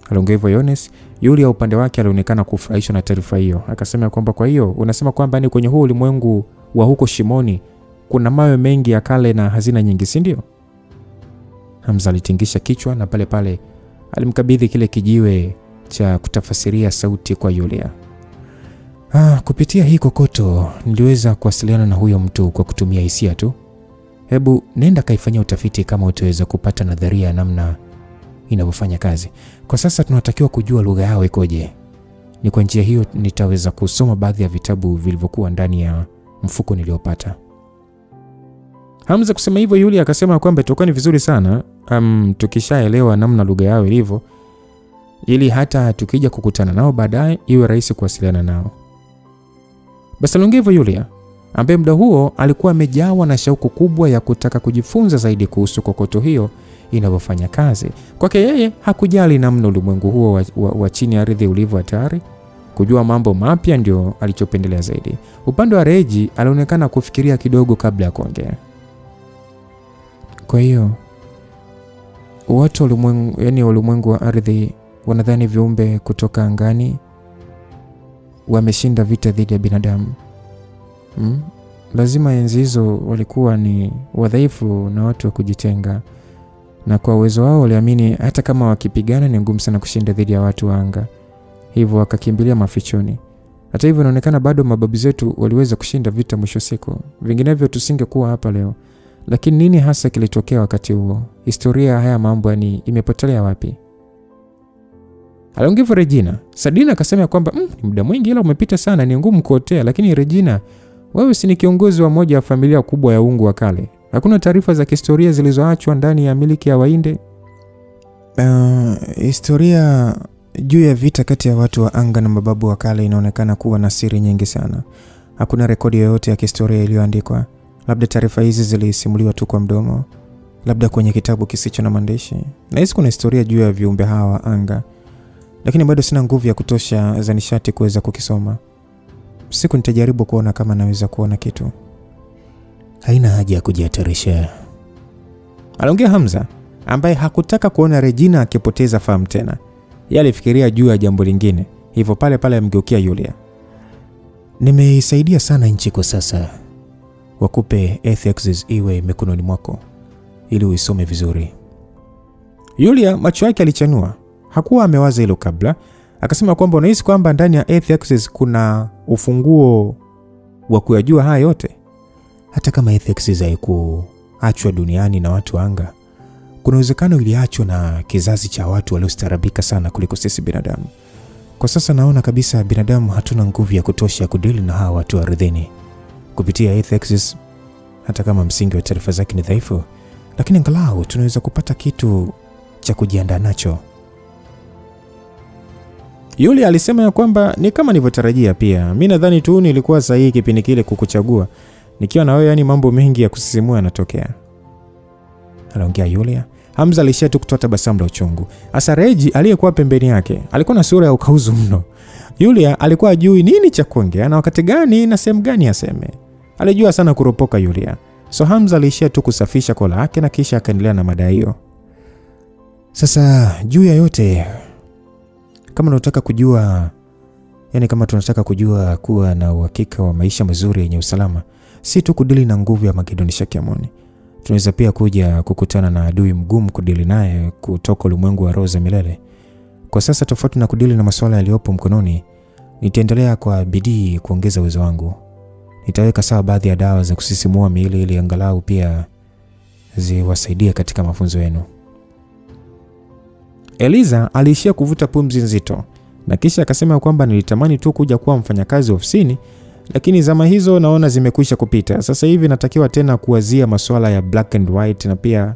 Aliongea hivyo Yones. Yulia upande wake alionekana kufurahishwa na taarifa hiyo. Akasema kwamba kwa hiyo unasema kwamba ni kwenye huu ulimwengu wa huko Shimoni kuna mawe mengi ya kale na hazina nyingi, si ndio? Hamza alitingisha kichwa na pale pale alimkabidhi kile kijiwe cha kutafasiria sauti kwa Yulia. Kupitia hii kokoto niliweza kuwasiliana na huyo mtu kwa kutumia hisia tu. Hebu nenda kaifanyia utafiti kama utaweza kupata nadharia ya namna inavyofanya kazi. Kwa sasa tunatakiwa kujua lugha yao ikoje. Ni kwa njia hiyo nitaweza kusoma baadhi ya vitabu vilivyokuwa ndani ya mfuko niliopata. Hamza kusema hivyo, Yulia akasema kwamba itakuwa ni vizuri sana tukishaelewa namna lugha yao ilivyo, ili hata tukija kukutana nao baadaye iwe rahisi kuwasiliana nao. Basi aliongea hivyo Yulia, ambaye muda huo alikuwa amejawa na shauku kubwa ya kutaka kujifunza zaidi kuhusu kokoto hiyo inavyofanya kazi. Kwake yeye hakujali namna ulimwengu huo wa chini ya ardhi ulivyo hatari. Kujua mambo mapya ndio alichopendelea zaidi. Upande wa Reji alionekana kufikiria kidogo kabla ya kuongea. Kwa hiyo watu ulimwengu wa ardhi wanadhani viumbe kutoka angani wameshinda vita dhidi ya binadamu. Lazima enzi hizo walikuwa ni wadhaifu na watu wa kujitenga, na kwa uwezo wao waliamini hata kama wakipigana ni ngumu sana kushinda dhidi ya watu wa anga, hivyo wakakimbilia mafichoni. Hata hivyo inaonekana bado mababu zetu waliweza kushinda vita mwisho siku, vinginevyo tusingekuwa hapa leo. Lakini nini hasa kilitokea wakati huo? Historia haya mambo imepotelea wapi? Aliongea Regina. Sadina akasema kwamba ni muda mwingi ila umepita sana, ni ngumu kuotea. Lakini Regina, wewe si ni kiongozi wa moja ya familia kubwa ya uungu wa kale? Hakuna taarifa za kihistoria zilizoachwa ndani ya miliki ya Wainde? Historia juu ya vita kati ya watu wa anga na mababu wa kale inaonekana kuwa na siri nyingi sana. Hakuna rekodi yoyote ya kihistoria iliyoandikwa. Labda taarifa hizi zilisimuliwa tu kwa mdomo, labda kwenye kitabu kisicho na maandishi. Na hizi kuna historia juu ya viumbe hawa wa anga, lakini bado sina nguvu ya kutosha za nishati kuweza kukisoma. Siku nitajaribu kuona kama naweza kuona kitu. Haina haja ya kujihatarisha, aliongea Hamza, ambaye hakutaka kuona Regina akipoteza fahamu tena. Yeye alifikiria juu ya jambo lingine, hivyo pale pale amgeukia Yulia. Nimeisaidia sana nchi kwa sasa. Wakupe ethics iwe mikononi mwako ili uisome vizuri. Yulia macho yake alichanua. Hakuwa amewaza hilo kabla. Akasema kwamba unahisi kwamba ndani ya ethics kuna ufunguo wa kuyajua haya yote? Hata kama ethics haikuachwa duniani na watu anga, kuna uwezekano iliachwa na kizazi cha watu waliostaarabika sana kuliko sisi binadamu. Kwa sasa naona kabisa binadamu hatuna nguvu ya kutosha kudili na hawa watu ardhini. Kupitia ethics, hata kama msingi wa taarifa zake ni dhaifu, lakini angalau tunaweza kupata kitu cha kujiandaa nacho. Yulia alisema ya kwamba ni kama nilivyotarajia pia. Mimi nadhani tu nilikuwa sahihi kipindi kile kukuchagua. Nikiwa na wewe, yani mambo mengi ya kusisimua yanatokea. Aliongea Yulia. Hamza alishia tu kutoa tabasamu la uchungu. Hasa Reji aliyekuwa pembeni yake alikuwa na sura ya ukauzu mno. Yulia alikuwa ajui nini cha kuongea na wakati gani na sehemu gani aseme. Alijua sana kuropoka Yulia. So Hamza alishia tu kusafisha kola yake na kisha akaendelea na mada hiyo. Sasa juu ya yote, kama tunataka kujua kuwa na uhakika wa maisha mazuri yenye usalama, si tu kudili na nguvu ya Magedoni Shakyamuni. Tunaweza pia kuja kukutana na adui mgumu kudili naye kutoka ulimwengu wa roho za milele. Kwa sasa tofauti na kudili na masuala yaliyopo mkononi, nitaendelea kwa bidii kuongeza uwezo wangu. Nitaweka sawa baadhi ya dawa za kusisimua miili ili angalau pia ziwasaidie katika mafunzo yenu. Eliza aliishia kuvuta pumzi nzito na kisha akasema kwamba nilitamani tu kuja kuwa mfanyakazi ofisini, lakini zama hizo naona zimekwisha kupita. Sasa hivi natakiwa tena kuwazia masuala ya black and white na pia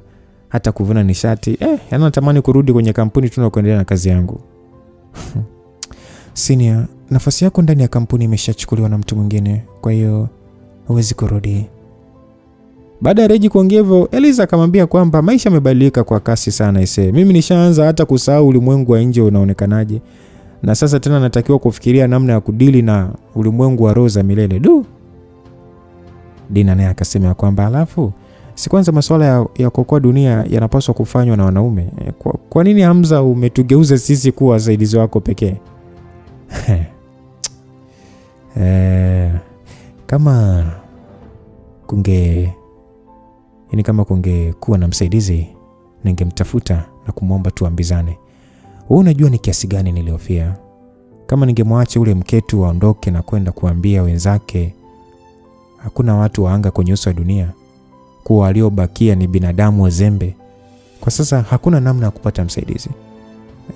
hata kuvuna nishati. Natamani kurudi kwenye kampuni tu na kuendelea na kazi yangu. Senior, nafasi yako ndani ya kampuni imeshachukuliwa na mtu mwingine, kwa hiyo huwezi kurudi. Baada ya Reji kuongea hivyo, Eliza akamwambia kwamba maisha yamebadilika kwa kasi sana ise. Mimi nishaanza hata kusahau ulimwengu wa nje unaonekanaje. Na sasa tena natakiwa kufikiria namna ya kudili na ulimwengu wa roho za milele. Dina naye akasema kwamba alafu si kwanza masuala ya kuokoa dunia yanapaswa kufanywa na wanaume. Kwa nini Hamza umetugeuza sisi kuwa wasaidizi wako pekee? Kama kungekuwa na msaidizi ningemtafuta na kumwomba tuambizane. Wewe unajua ni kiasi gani niliofia. Kama ningemwacha ule mketu aondoke na kwenda kuambia wenzake hakuna watu waanga kwenye uso wa dunia, kuwa waliobakia ni binadamu wazembe. Kwa sasa hakuna namna ya kupata msaidizi.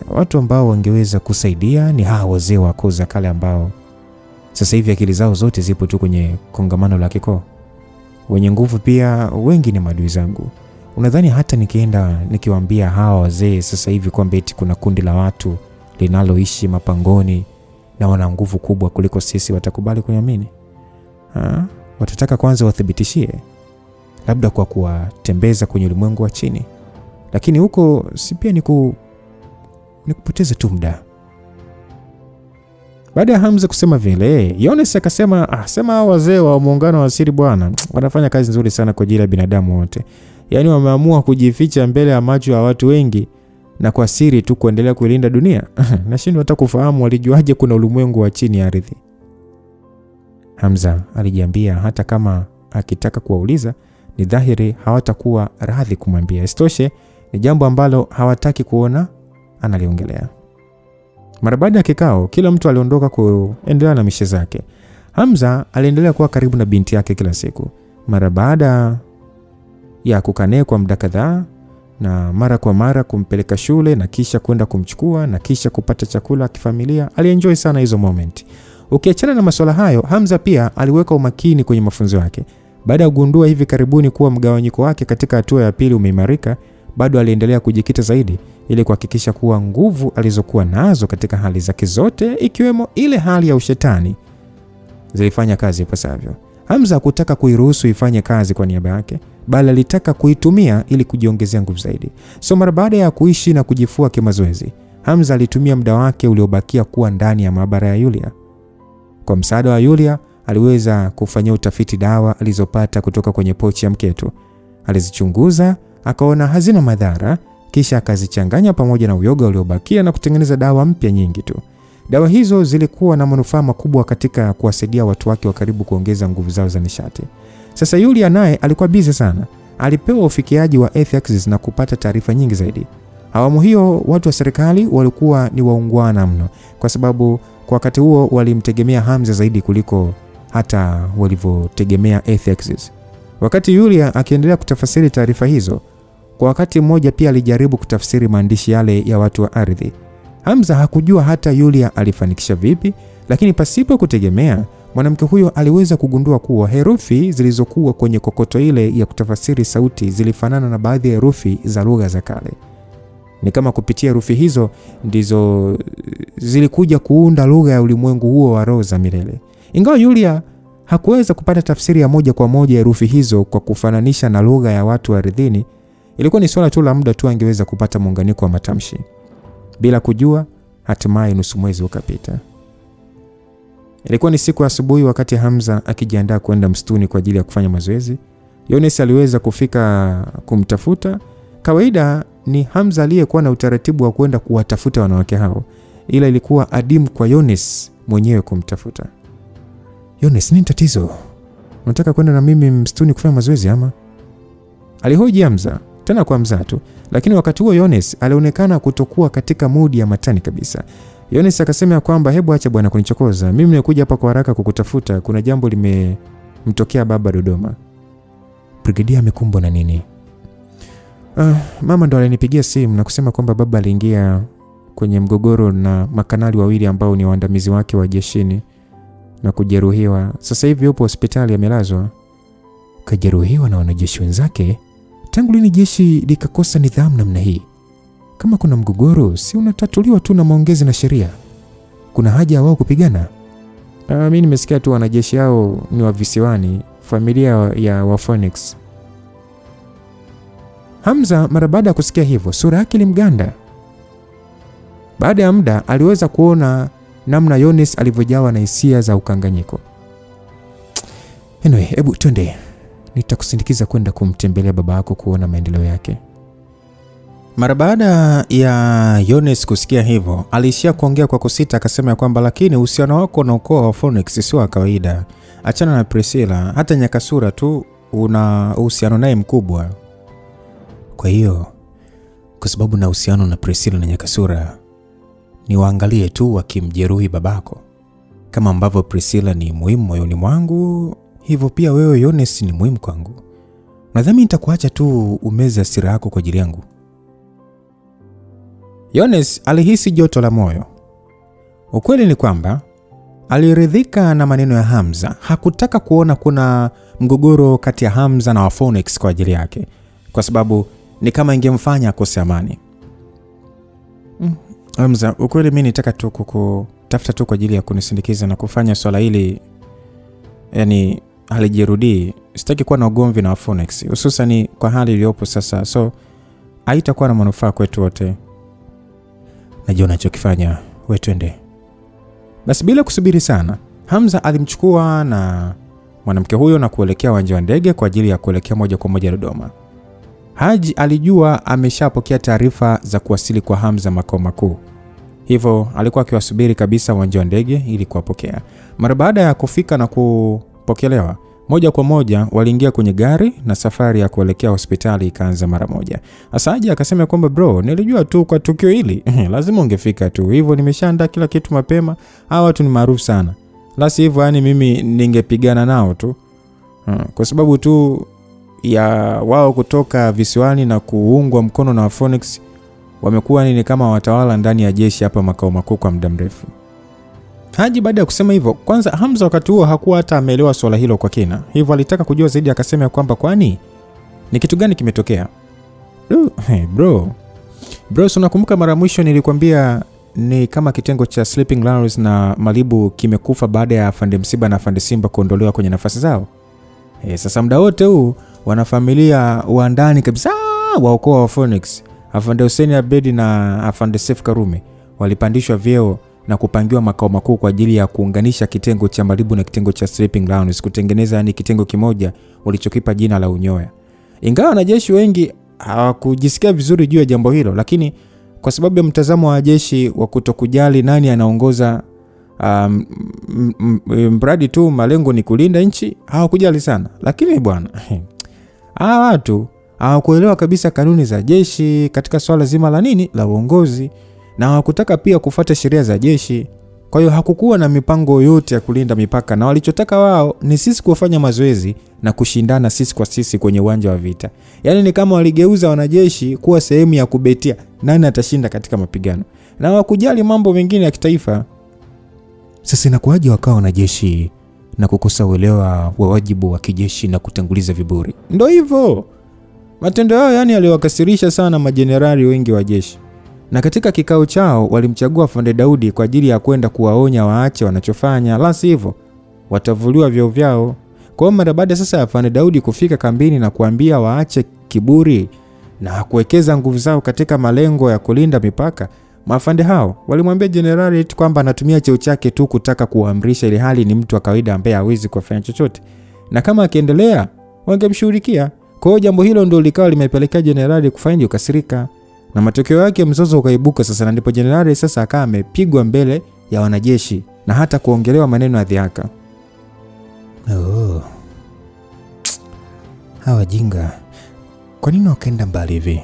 Watu ambao wangeweza kusaidia ni hawa wazee wa koo za kale ambao sasa hivi akili zao zote zipo tu kwenye kongamano la kikoo. Wenye nguvu pia wengi ni maadui zangu. Unadhani hata nikienda nikiwaambia hawa wazee sasa hivi kwamba eti kuna kundi la watu linaloishi mapangoni na wana nguvu kubwa kuliko sisi watakubali kuniamini? Watataka kwanza wathibitishie, labda kwa kuwatembeza kwenye ulimwengu wa chini. Lakini huko si pia ni kupoteza tu muda. Baada ya Hamza kusema vile, Yones akasema sema hao wazee wa muungano wa siri bwana wanafanya kazi nzuri sana kwa ajili ya binadamu wote. Yaani wameamua kujificha mbele ya macho ya watu wengi na kwa siri tu kuendelea kuilinda dunia. Nashindwa hata kufahamu walijuaje kuna ulimwengu wa chini ya ardhi. Hamza alijiambia hata kama akitaka kuwauliza ni dhahiri hawatakuwa radhi kumwambia. Isitoshe ni jambo ambalo hawataki kuona analiongelea. Mara baada ya kikao, kila mtu aliondoka kuendelea na mishe zake. Hamza aliendelea kuwa karibu na binti yake kila siku. Mara baada ya kukaa kwa muda kadhaa na mara kwa mara kumpeleka shule na kisha kwenda kumchukua na kisha kupata chakula kifamilia, alienjoy sana hizo moment. Ukiachana na masuala hayo, Hamza pia aliweka umakini kwenye mafunzo yake. Baada ya kugundua hivi karibuni kuwa mgawanyiko wake katika hatua ya pili umeimarika, bado aliendelea kujikita zaidi ili kuhakikisha kuwa nguvu alizokuwa nazo katika hali zake zote, ikiwemo ile hali ya ushetani, zilifanya kazi ipasavyo. Hamza hakutaka kuiruhusu ifanye kazi kwa niaba yake, bali alitaka kuitumia ili kujiongezea nguvu zaidi. So mara baada ya kuishi na kujifua kimazoezi, Hamza alitumia muda wake uliobakia kuwa ndani ya maabara ya Yulia. Kwa msaada wa Yulia, aliweza kufanyia utafiti dawa alizopata kutoka kwenye pochi ya mketo. Alizichunguza, akaona hazina madhara, kisha akazichanganya pamoja na uyoga uliobakia na kutengeneza dawa mpya nyingi tu. Dawa hizo zilikuwa na manufaa makubwa katika kuwasaidia watu wake wa karibu kuongeza nguvu zao za nishati. Sasa Yulia naye alikuwa busy sana. Alipewa ufikiaji wa ethics na kupata taarifa nyingi zaidi. Awamu hiyo watu wa serikali walikuwa ni waungwana mno, kwa sababu kwa wakati huo walimtegemea Hamza zaidi kuliko hata walivyotegemea ethics. Wakati Yulia akiendelea kutafsiri taarifa hizo, kwa wakati mmoja pia alijaribu kutafsiri maandishi yale ya watu wa ardhi. Hamza hakujua hata Yulia alifanikisha vipi, lakini pasipo kutegemea, mwanamke huyo aliweza kugundua kuwa herufi zilizokuwa kwenye kokoto ile ya kutafsiri sauti zilifanana na baadhi ya herufi za lugha za kale. Ni kama kupitia herufi hizo ndizo zilikuja kuunda lugha ya ulimwengu huo wa roho za milele. Ingawa Yulia hakuweza kupata tafsiri ya moja kwa moja herufi hizo kwa kufananisha na lugha ya watu wa ardhini, ilikuwa ni swala tu la muda tu angeweza kupata muunganiko wa matamshi. Bila kujua, hatimaye nusu mwezi ukapita. Ilikuwa ni siku ya asubuhi wakati Hamza akijiandaa kwenda msituni kwa ajili ya kufanya mazoezi. Yones aliweza kufika kumtafuta. Kawaida ni Hamza aliyekuwa na utaratibu wa kwenda kuwatafuta wanawake hao, ila ilikuwa adimu kwa Yones mwenyewe kumtafuta. Yones, nini tatizo? Unataka kwenda na mimi msituni kufanya mazoezi ama? Alihoji Hamza, tena kwa mzato, lakini wakati huo Yones alionekana kutokuwa katika mudi ya matani kabisa. Yones akasema kwamba hebu acha bwana kunichokoza. Mimi nimekuja hapa kwa haraka kukutafuta. Kuna jambo limemtokea baba Dodoma. Brigadia amekumbwa na nini? Mama ndo alinipigia simu na kusema kwamba baba aliingia kwenye mgogoro na makanali wawili ambao ni waandamizi wake wa jeshini na kujeruhiwa. Sasa hivi yupo hospitali amelazwa. Kajeruhiwa na wanajeshi wenzake? Tangu lini jeshi likakosa nidhamu namna hii? Kama kuna mgogoro, si unatatuliwa tu na maongezi na sheria. Kuna haja wao kupigana? Mimi nimesikia tu wanajeshi hao ni wa visiwani, familia ya wa Phoenix. Hamza mara baada ya kusikia hivyo, sura yake ilimganda. Baada ya muda aliweza kuona namna Yones alivyojawa na hisia za ukanganyiko. Anyway, hebu twende. Nitakusindikiza kwenda kumtembelea baba yako kuona maendeleo yake. Mara baada ya Yones kusikia hivyo, aliishia kuongea kwa kusita, akasema kwamba lakini uhusiano wako na ukoo wa Phoenix sio wa kawaida. Achana na Priscilla, hata Nyakasura tu una uhusiano naye mkubwa. Kwa hiyo, kwa sababu na uhusiano na Priscilla na Nyakasura, ni waangalie tu wakimjeruhi babako. Kama ambavyo Priscilla ni muhimu moyoni mwangu, hivyo pia wewe Yones ni muhimu kwangu. Nadhani nitakuacha tu umeze hasira yako kwa ajili yangu. Yones alihisi joto la moyo. Ukweli ni kwamba aliridhika na maneno ya Hamza. Hakutaka kuona kuna mgogoro kati ya Hamza na wa Phoenix kwa ajili yake, kwa sababu ni kama ingemfanya akose amani. Hamza, ukweli mimi nitaka tu kukutafuta tu kwa ajili ya kunisindikiza na kufanya swala hili yani halijirudii. Sitaki kuwa na ugomvi na wa Phoenix, hususan kwa hali iliyopo sasa. So haitakuwa na manufaa kwetu wote. Najua unachokifanya, wewe twende. Basi bila kusubiri sana, Hamza alimchukua na mwanamke huyo na kuelekea uwanja wa ndege kwa ajili ya kuelekea moja kwa moja Dodoma. Haji alijua ameshapokea taarifa za kuwasili kwa Hamza makao makuu. Hivyo alikuwa akiwasubiri kabisa uwanja wa ndege ili kuwapokea. Mara baada ya kufika na kupokelewa, moja kwa moja waliingia kwenye gari na safari ya kuelekea hospitali ikaanza mara moja. Haji akasema kwamba bro, nilijua tu kwa tukio hili lazima ungefika tu. Hivyo nimeshaandaa kila kitu mapema. Hawa watu ni maarufu sana. La sivyo yani mimi ningepigana nao tu. Kwa sababu tu ya wao kutoka visiwani na kuungwa mkono na Phoenix, wamekuwa ni kama watawala ndani ya jeshi hapa makao makuu kwa muda mrefu. Haji baada ya kusema hivyo, kwanza Hamza wakati huo hakuwa hata ameelewa swala hilo kwa kina. Hivyo alitaka kujua zaidi, akasema kwamba kwani ni kitu gani kimetokea? Bro, unakumbuka mara mwisho nilikwambia ni kama kitengo cha Sleeping Lawrence na Malibu kimekufa baada ya Afande Msiba na Afande Simba kuondolewa kwenye nafasi zao. Sasa muda wote huu wanafamilia wa ndani kabisa wa ukoo wa Phoenix, Afande Hussein Abedi na Afande Seif Karume, walipandishwa vyeo na kupangiwa makao makuu kwa ajili ya kuunganisha kitengo cha Malibu na kitengo cha Sleeping Lawrence, kutengeneza ni kitengo kimoja walichokipa jina la Unyoya. Ingawa wanajeshi wengi hawakujisikia vizuri juu ya jambo hilo, lakini kwa sababu ya mtazamo wa jeshi wa kutokujali nani anaongoza mradi tu malengo ni kulinda nchi, hawakujali sana. Lakini bwana, hawa watu hawakuelewa kabisa kanuni za jeshi katika swala zima la nini la uongozi, na hawakutaka pia kufuata sheria za jeshi. Kwa hiyo hakukuwa na mipango yote ya kulinda mipaka, na walichotaka wao ni sisi kufanya mazoezi na kushindana sisi kwa sisi kwenye uwanja wa vita. Yaani ni kama waligeuza wanajeshi kuwa sehemu ya kubetia nani atashinda katika mapigano, na hawakujali mambo mengine ya kitaifa. Sasa inakuwaje wakawa wanajeshi na kukosa uelewa wa wajibu wa kijeshi na kutanguliza viburi? Ndio hivyo. Matendo yao yani yaliwakasirisha sana majenerali wengi wa jeshi. Na katika kikao chao walimchagua Afande Daudi kwa ajili ya kwenda kuwaonya waache wanachofanya, la sivyo watavuliwa vyeo vyao. Kwa mara baada sasa ya Afande Daudi kufika kambini na kuambia waache kiburi na kuwekeza nguvu zao katika malengo ya kulinda mipaka, maafande hao walimwambia jenerali kwamba anatumia cheo chake tu kutaka kuamrisha, ile hali ni mtu wa kawaida ambaye hawezi kufanya chochote, na kama akiendelea wangemshughulikia. Kwa hiyo jambo hilo ndio likawa limepelekea jenerali kufanya ukasirika, na matokeo yake mzozo ukaibuka sasa, na ndipo jenerali sasa akawa amepigwa mbele ya wanajeshi na hata kuongelewa maneno ya dhihaka. Hawa jinga, kwa nini wakaenda mbali hivi?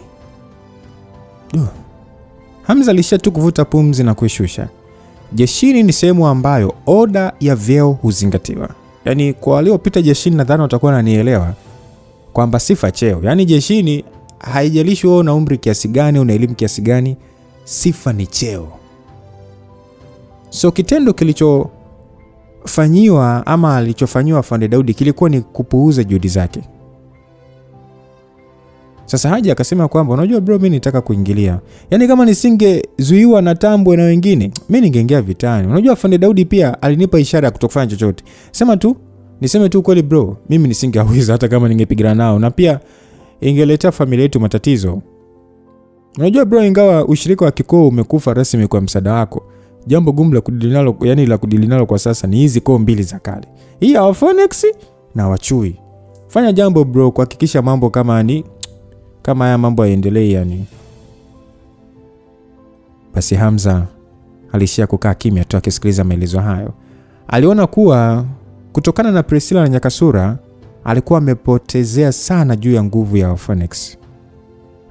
Hamza alisha tu kuvuta pumzi na kuishusha. Jeshini ni sehemu ambayo oda ya vyeo huzingatiwa. Yaani kwa waliopita jeshini nadhani watakuwa wananielewa kwamba sifa cheo. Yaani jeshini haijalishi wewe una umri kiasi gani, una elimu kiasi gani, sifa ni cheo. So kitendo kilichofanyiwa ama alichofanyiwa Afande Daudi kilikuwa ni kupuuza juhudi zake. Sasa Haji akasema kwamba unajua bro, mimi nitaka kuingilia. Yaani kama nisingezuiwa na Tambwe na wengine, mimi ningeingia vitani. Unajua Afande Daudi pia alinipa ishara ya kutokufanya chochote. Niseme tu kweli bro, mimi nisingeweza hata kama ningepigana nao. Na pia ingeletea familia yetu matatizo. Unajua bro, ingawa ushirika wa kikoo umekufa rasmi kwa msaada wako, jambo gumu la kudili nalo kwa sasa ni hizi koo mbili za kale. Hii ya Phoenix na Wachui. Fanya jambo bro kuhakikisha mambo kama haya mambo yaendelee yani. Basi Hamza alishia kukaa kimya tu akisikiliza maelezo hayo. Aliona kuwa kutokana na Priscilla na Nyakasura alikuwa amepotezea sana juu ya nguvu ya Phoenix.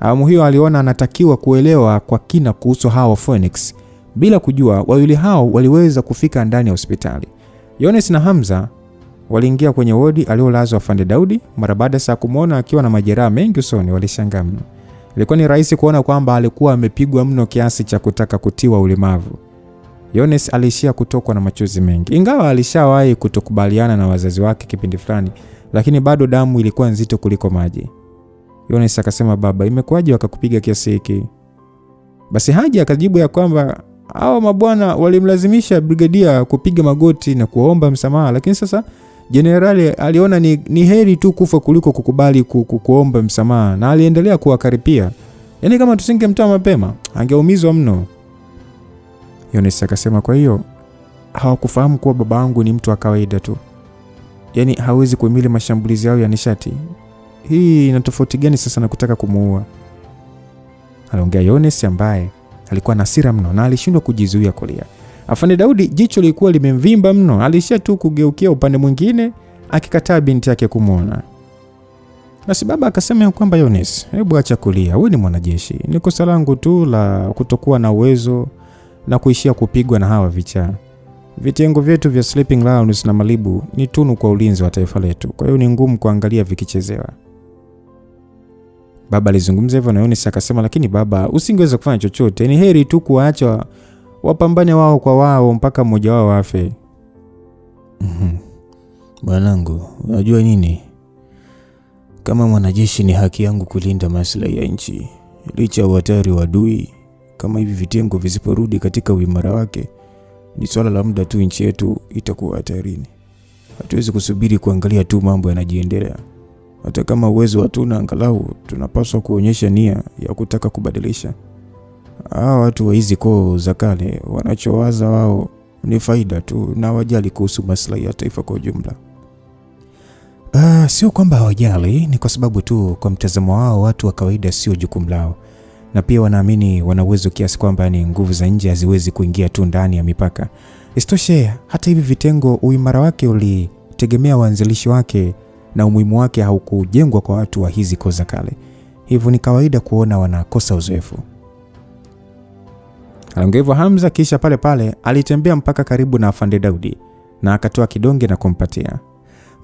Awamu hiyo aliona anatakiwa kuelewa kwa kina kuhusu hao Phoenix. Bila kujua wawili hao waliweza kufika ndani ya hospitali. Yones na Hamza waliingia kwenye wodi aliolazwa Afande Daudi. Mara baada ya kumuona akiwa na majeraha mengi usoni, walishangaa mno. Ilikuwa ni rahisi kuona kwamba alikuwa amepigwa mno kiasi cha kutaka kutiwa ulemavu. Yones alishia kutokwa na machozi mengi. Ingawa alishawahi kutokubaliana na wazazi wake kipindi fulani, lakini bado damu ilikuwa nzito kuliko maji. Yones akasema, baba, imekuwaje wakakupiga kiasi hiki? Basi Haji akajibu ya kwamba hao mabwana walimlazimisha brigadia kupiga magoti na kuomba msamaha, lakini sasa jenerali aliona ni heri tu kufa kuliko kukubali kuomba msamaha, na aliendelea kuwakaripia. Yaani kama tusingemtoa mapema angeumizwa mno. Yones akasema, kwa hiyo hawakufahamu kuwa babangu ni mtu wa kawaida tu, yaani hawezi kuhimili mashambulizi yao ya nishati. Hii ina tofauti gani sasa na kutaka kumuua? Aliongea Yones ambaye alikuwa na hasira mno na alishindwa kujizuia kulia. Afande Daudi jicho lilikuwa limemvimba mno, alishia tu kugeukia upande mwingine akikataa binti yake kumuona. Basi baba akasema kwamba Yones, hebu acha kulia, wewe ni mwanajeshi. Ni kosa langu tu la kutokuwa na uwezo na kuishia kupigwa na hawa vichaa. Vitengo vyetu vya Sleeping Lounge na Malibu ni tunu kwa ulinzi wa taifa letu, kwa hiyo ni ngumu kuangalia vikichezewa. Baba alizungumza hivyo na Yones akasema, lakini baba, usingeweza kufanya chochote. Ni heri tu kuacha wapambane wao kwa wao mpaka mmoja wao afe. Bwanangu, unajua nini? Kama mwanajeshi ni haki yangu kulinda maslahi ya nchi. Licha ya hatari wa adui, kama hivi vitengo visiporudi katika uimara wake, ni swala la muda tu nchi yetu itakuwa hatarini. Hatuwezi kusubiri kuangalia tu mambo yanajiendelea. Hata kama uwezo hatuna, angalau tunapaswa kuonyesha nia ya kutaka kubadilisha. Hao watu wa hizi koo za kale wanachowaza wao ni faida tu na hawajali kuhusu maslahi ya taifa kwa ujumla. Sio kwamba hawajali, ni kwa sababu tu kwa mtazamo wao watu wa kawaida sio jukumu lao. Na pia wanaamini wana uwezo kiasi kwamba ni nguvu za nje haziwezi kuingia tu ndani ya mipaka. Isitoshe, hata hivi vitengo uimara wake ulitegemea waanzilishi wake na umuhimu wake haukujengwa kwa watu wa hizi koo za kale. Hivyo ni kawaida kuona wanakosa uzoefu. Aliongea Hamza, kisha pale pale alitembea mpaka karibu na Afande Daudi na akatoa kidonge na kumpatia.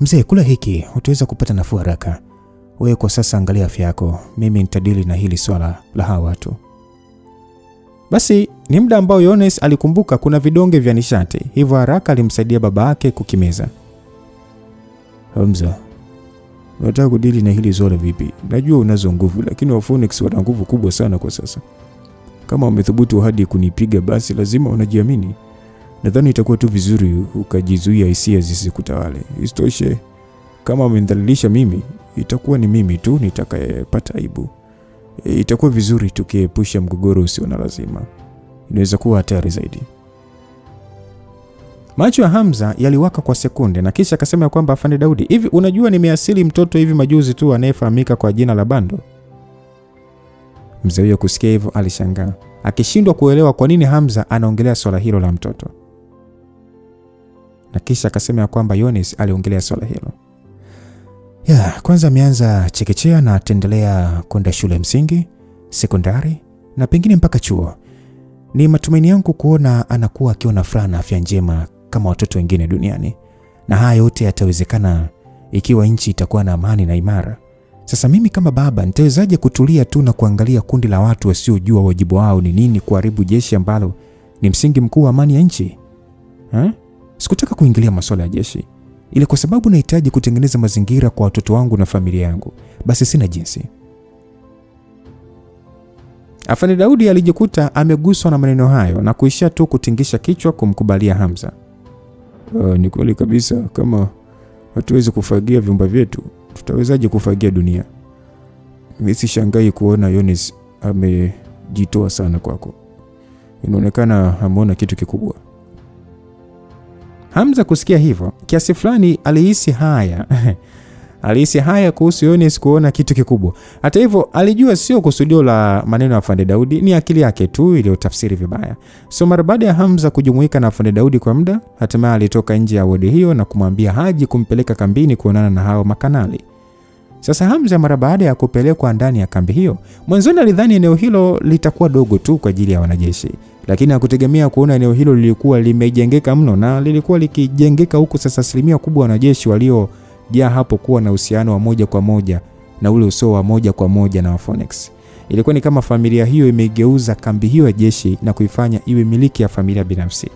Mzee, kula hiki, utaweza kupata nafuu haraka. Wewe kwa sasa angalia afya yako, mimi nitadili na hili swala la hawa watu. Basi ni muda ambao Yones alikumbuka kuna vidonge vya nishati, hivyo haraka alimsaidia baba yake kukimeza. Hamza, unataka kudili na hili swala vipi? Najua unazo nguvu, lakini wa Phoenix wana nguvu kubwa sana kwa sasa. Kama wamethubutu hadi kunipiga, basi lazima wanajiamini. Nadhani itakuwa tu vizuri ukajizuia hisia zisikutawale. Isitoshe, kama wamenidhalilisha mimi, itakuwa ni mimi tu nitakayepata aibu. Itakuwa vizuri tukiepusha mgogoro usio na lazima. Inaweza kuwa hatari zaidi. Macho ya Hamza yaliwaka kwa sekunde na kisha akasema kwamba Afande Daudi, hivi unajua nimeasili mtoto hivi majuzi tu anayefahamika kwa jina la Bando? Mzee huyo kusikia hivyo alishangaa, akishindwa kuelewa kwa nini Hamza anaongelea swala hilo la mtoto. Na kisha akasema kwamba Yones aliongelea swala hilo. Kwanza ameanza chekechea na ataendelea kwenda shule msingi, sekondari na pengine mpaka chuo. Ni matumaini yangu kuona anakuwa akiwa na furaha na afya njema kama watoto wengine duniani. Na haya yote yatawezekana ikiwa nchi itakuwa na amani na imara. Sasa mimi kama baba nitawezaje kutulia tu na kuangalia kundi la watu wasiojua wajibu wao ni nini kuharibu jeshi ambalo ni msingi mkuu wa amani ya nchi? Sikutaka kuingilia masuala ya jeshi, ile kwa sababu nahitaji kutengeneza mazingira kwa watoto wangu na familia yangu. Basi sina jinsi. Afande Daudi alijikuta ameguswa na maneno hayo na kuishia tu kutingisha kichwa kumkubalia Hamza. Ni kweli kabisa, kama hatuwezi kufagia vyumba vyetu, tutawezaje kufagia dunia? Mimi sishangai kuona Yonis amejitoa sana kwako. Inaonekana ameona kitu kikubwa. Hamza kusikia hivyo, kiasi fulani alihisi haya. Alihisi haya kuhusu Yonis kuona kitu kikubwa. Hata hivyo alijua sio kusudio la maneno ya Afande Daudi, ni akili yake tu iliyotafsiri vibaya. So mara baada ya Hamza kujumuika na Afande Daudi kwa muda, hatimaye alitoka nje ya wodi hiyo na kumwambia Haji kumpeleka kambini kuonana na hao makanali. Sasa Hamza mara baada ya kupelekwa ndani ya kambi hiyo, mwanzoni alidhani eneo hilo litakuwa dogo tu kwa ajili ya wanajeshi, lakini hakutegemea kuona eneo hilo lilikuwa limejengeka mno, na lilikuwa likijengeka huku sasa asilimia kubwa wanajeshi waliojaa hapo kuwa na uhusiano wa moja kwa moja na ule usio wa moja kwa moja na Phoenix. Ilikuwa ni kama familia hiyo imegeuza kambi hiyo ya jeshi na kuifanya iwe miliki ya familia binafsi.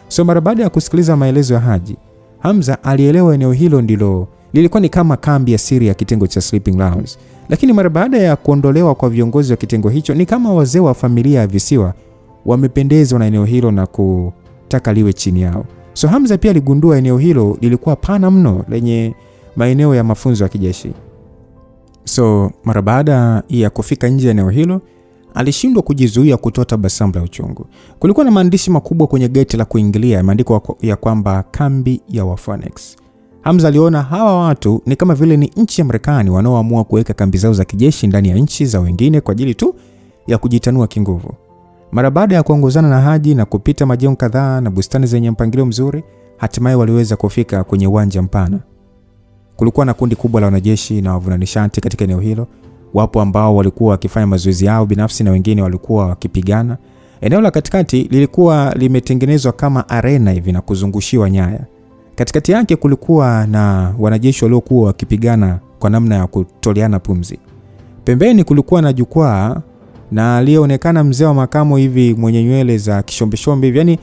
So mara baada ya kusikiliza maelezo ya Haji, Hamza alielewa eneo hilo lilikuwa ni kama kambi ya siri ya kitengo cha Sleeping Lounge. Lakini mara baada ya kuondolewa kwa viongozi wa kitengo hicho, ni kama wazee wa familia ya visiwa wamependezwa na eneo hilo na kutaka liwe chini yao. So Hamza pia aligundua eneo hilo lilikuwa pana mno, lenye maeneo ya mafunzo ya kijeshi. So mara baada ya kufika nje ya eneo hilo, alishindwa kujizuia kutoa tabasamu la uchungu. Kulikuwa na maandishi makubwa kwenye geti la kuingilia, yameandikwa ya kwamba kambi ya Phoenix. Hamza aliona hawa watu ni kama vile ni nchi ya Marekani wanaoamua kuweka kambi zao za kijeshi ndani ya nchi za wengine kwa ajili tu ya kujitanua kinguvu. Mara baada ya kuongozana na Haji na kupita majengo kadhaa na bustani zenye mpangilio mzuri, hatimaye waliweza kufika kwenye uwanja mpana. Kulikuwa na kundi kubwa la wanajeshi na wavuna nishati katika eneo hilo. Wapo ambao walikuwa wakifanya mazoezi yao binafsi na wengine walikuwa wakipigana. Eneo la katikati lilikuwa limetengenezwa kama arena hivi na kuzungushiwa nyaya. Katikati yake kulikuwa na wanajeshi waliokuwa wakipigana kwa namna ya kutoleana pumzi. Pembeni kulikuwa na jukwaa na aliyeonekana mzee wa makamo hivi mwenye nywele za kishombe-shombe hivi, yani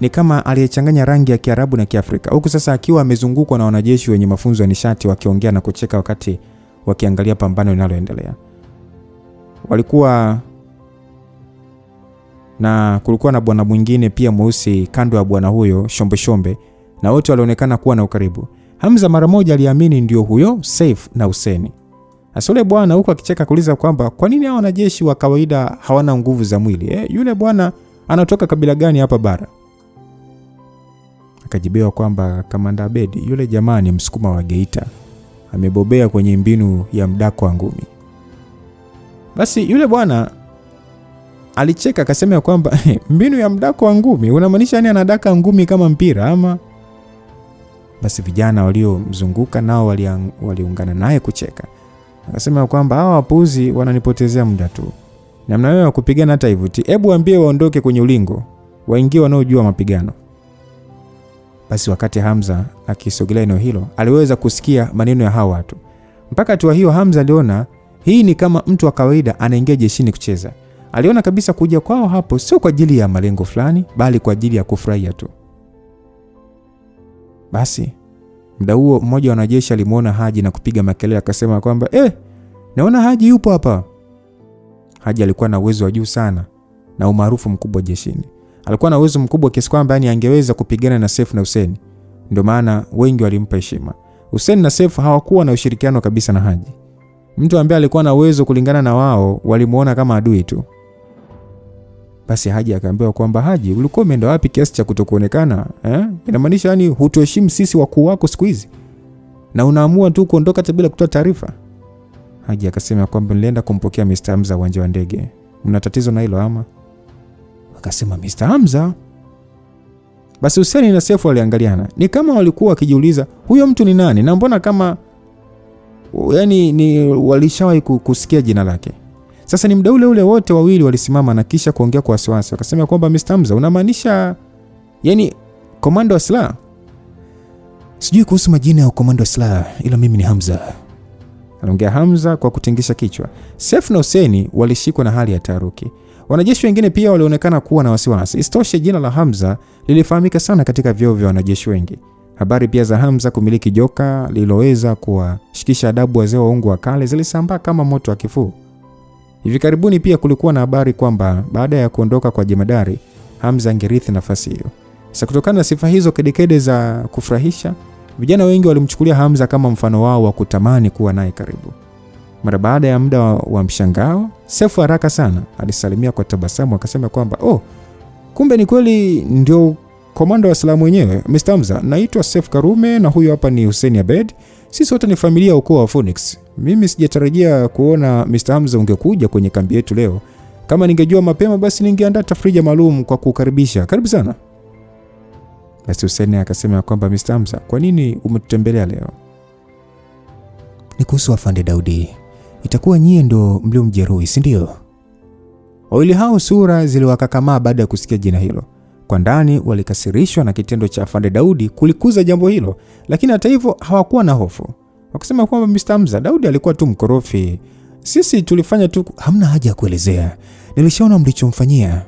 ni kama aliyechanganya rangi ya Kiarabu na Kiafrika. Huku sasa akiwa amezungukwa na wanajeshi wenye mafunzo ya nishati wakiongea na kucheka wakati wakiangalia pambano linaloendelea. Kulikuwa na bwana mwingine pia mweusi kando ya bwana huyo shombe-shombe, na wote walionekana kuwa na ukaribu. Hamza mara moja aliamini ndio huyo Saif na Hussein. Asole bwana huko akicheka kuuliza kwamba kwa nini hao wanajeshi wa kawaida hawana nguvu za mwili? Yule bwana anatoka kabila gani hapa bara? Akajibiwa kwamba Kamanda Abedi, yule jamaa ni Msukuma wa Geita. Amebobea kwenye mbinu ya mdako wa ngumi. Basi yule bwana alicheka akasema kwamba mbinu ya mdako wa ngumi, unamaanisha yani anadaka ngumi kama mpira ama? Basi vijana waliomzunguka nao waliungana naye kucheka. Akasema kwamba hawa wapuzi wananipotezea muda tu. Namna wewe kupigana hata hivyo. Hebu waambie waondoke kwenye ulingo, waingie wanaojua mapigano. Basi wakati Hamza akisogelea eneo hilo, aliweza kusikia maneno ya hawa watu. Mpaka hatua hiyo Hamza aliona hii ni kama mtu wa kawaida anaingia jeshini kucheza. Aliona kabisa kuja kwao hapo sio kwa ajili ya malengo fulani, bali kwa ajili ya kufurahia tu. Basi muda huo mmoja wa wanajeshi alimuona Haji na kupiga makelele akasema kwamba naona Haji yupo hapa. Haji alikuwa na uwezo wa juu sana na umaarufu mkubwa jeshini. Alikuwa na uwezo mkubwa kiasi kwamba yani angeweza kupigana na Saif na Hussein. Ndio maana wengi walimpa heshima. Hussein na Saif hawakuwa na ushirikiano kabisa na Haji. Mtu ambaye alikuwa na uwezo kulingana na wao walimuona kama adui tu. Basi Haji akaambiwa kwamba Haji, ulikuwa umeenda wapi kiasi cha kutokuonekana? Inamaanisha yani hutuheshimu sisi wakuu wako siku hizi na unaamua tu kuondoka bila kutoa taarifa. Haji akasema kwamba nilienda kumpokea Mr. Hamza uwanja wa ndege. Mna tatizo na hilo ama? Akasema Mr. Hamza. Basi Hussein na Saif waliangaliana. Ni kama walikuwa wakijiuliza huyo mtu ni nani na mbona kama yani walishawahi kusikia jina lake. Sasa ni muda ule wote wawili walisimama na kisha kuongea kwa wasiwasi. Wakasema kwamba Mr. Hamza unamaanisha yani komando wa silaha? Sijui kuhusu majina ya komando wa silaha ila mimi ni Hamza. Aliongea Hamza kwa kutingisha kichwa. Saif na Hussein walishikwa na hali ya taharuki. Wanajeshi wengine pia walionekana kuwa na wasiwasi. Isitoshe jina la Hamza lilifahamika sana katika vyeo vya wanajeshi wengi. Habari pia za Hamza kumiliki joka lililoweza kuwashikisha adabu wazee wa ungu wa kale zilisambaa kama moto wa kifuu. Hivi karibuni pia kulikuwa na habari kwamba baada ya kuondoka kwa jemadari, Hamza angerithi nafasi hiyo. Sasa kutokana na sifa hizo kedekede za kufurahisha, vijana wengi walimchukulia Hamza kama mfano wao wa kutamani kuwa naye karibu. Mara baada ya muda wa mshangao, Sefu haraka sana alisalimia kwa tabasamu akasema kwamba kumbe ni kweli ndio komanda wa Salamu wenyewe. Mr. Hamza, naitwa Sefu Karume na huyu hapa ni Hussein Abed. Sisi wote ni familia ya ukoo wa Phoenix. Mimi sijatarajia kuona Mr. Hamza ungekuja kwenye kambi yetu leo. Kama ningejua mapema basi ningeandaa tafrija maalum kwa kukaribisha. Karibu sana. Basi Hussein akasema kwamba Mr. Hamza, kwa nini umetutembelea leo? Ni kuhusu Afande Daudi. Itakuwa nyie ndo mliomjeruhi, si ndio? Wawili hao sura ziliwakakamaa baada ya kusikia jina hilo. Kwa ndani walikasirishwa na kitendo cha Afande Daudi kulikuza jambo hilo, lakini hata hivyo hawakuwa na hofu. Wakasema kwamba Mr. Hamza, Daudi alikuwa tu mkorofi. Sisi tulifanya tu. Hamna haja ya kuelezea. Nilishaona mlichomfanyia.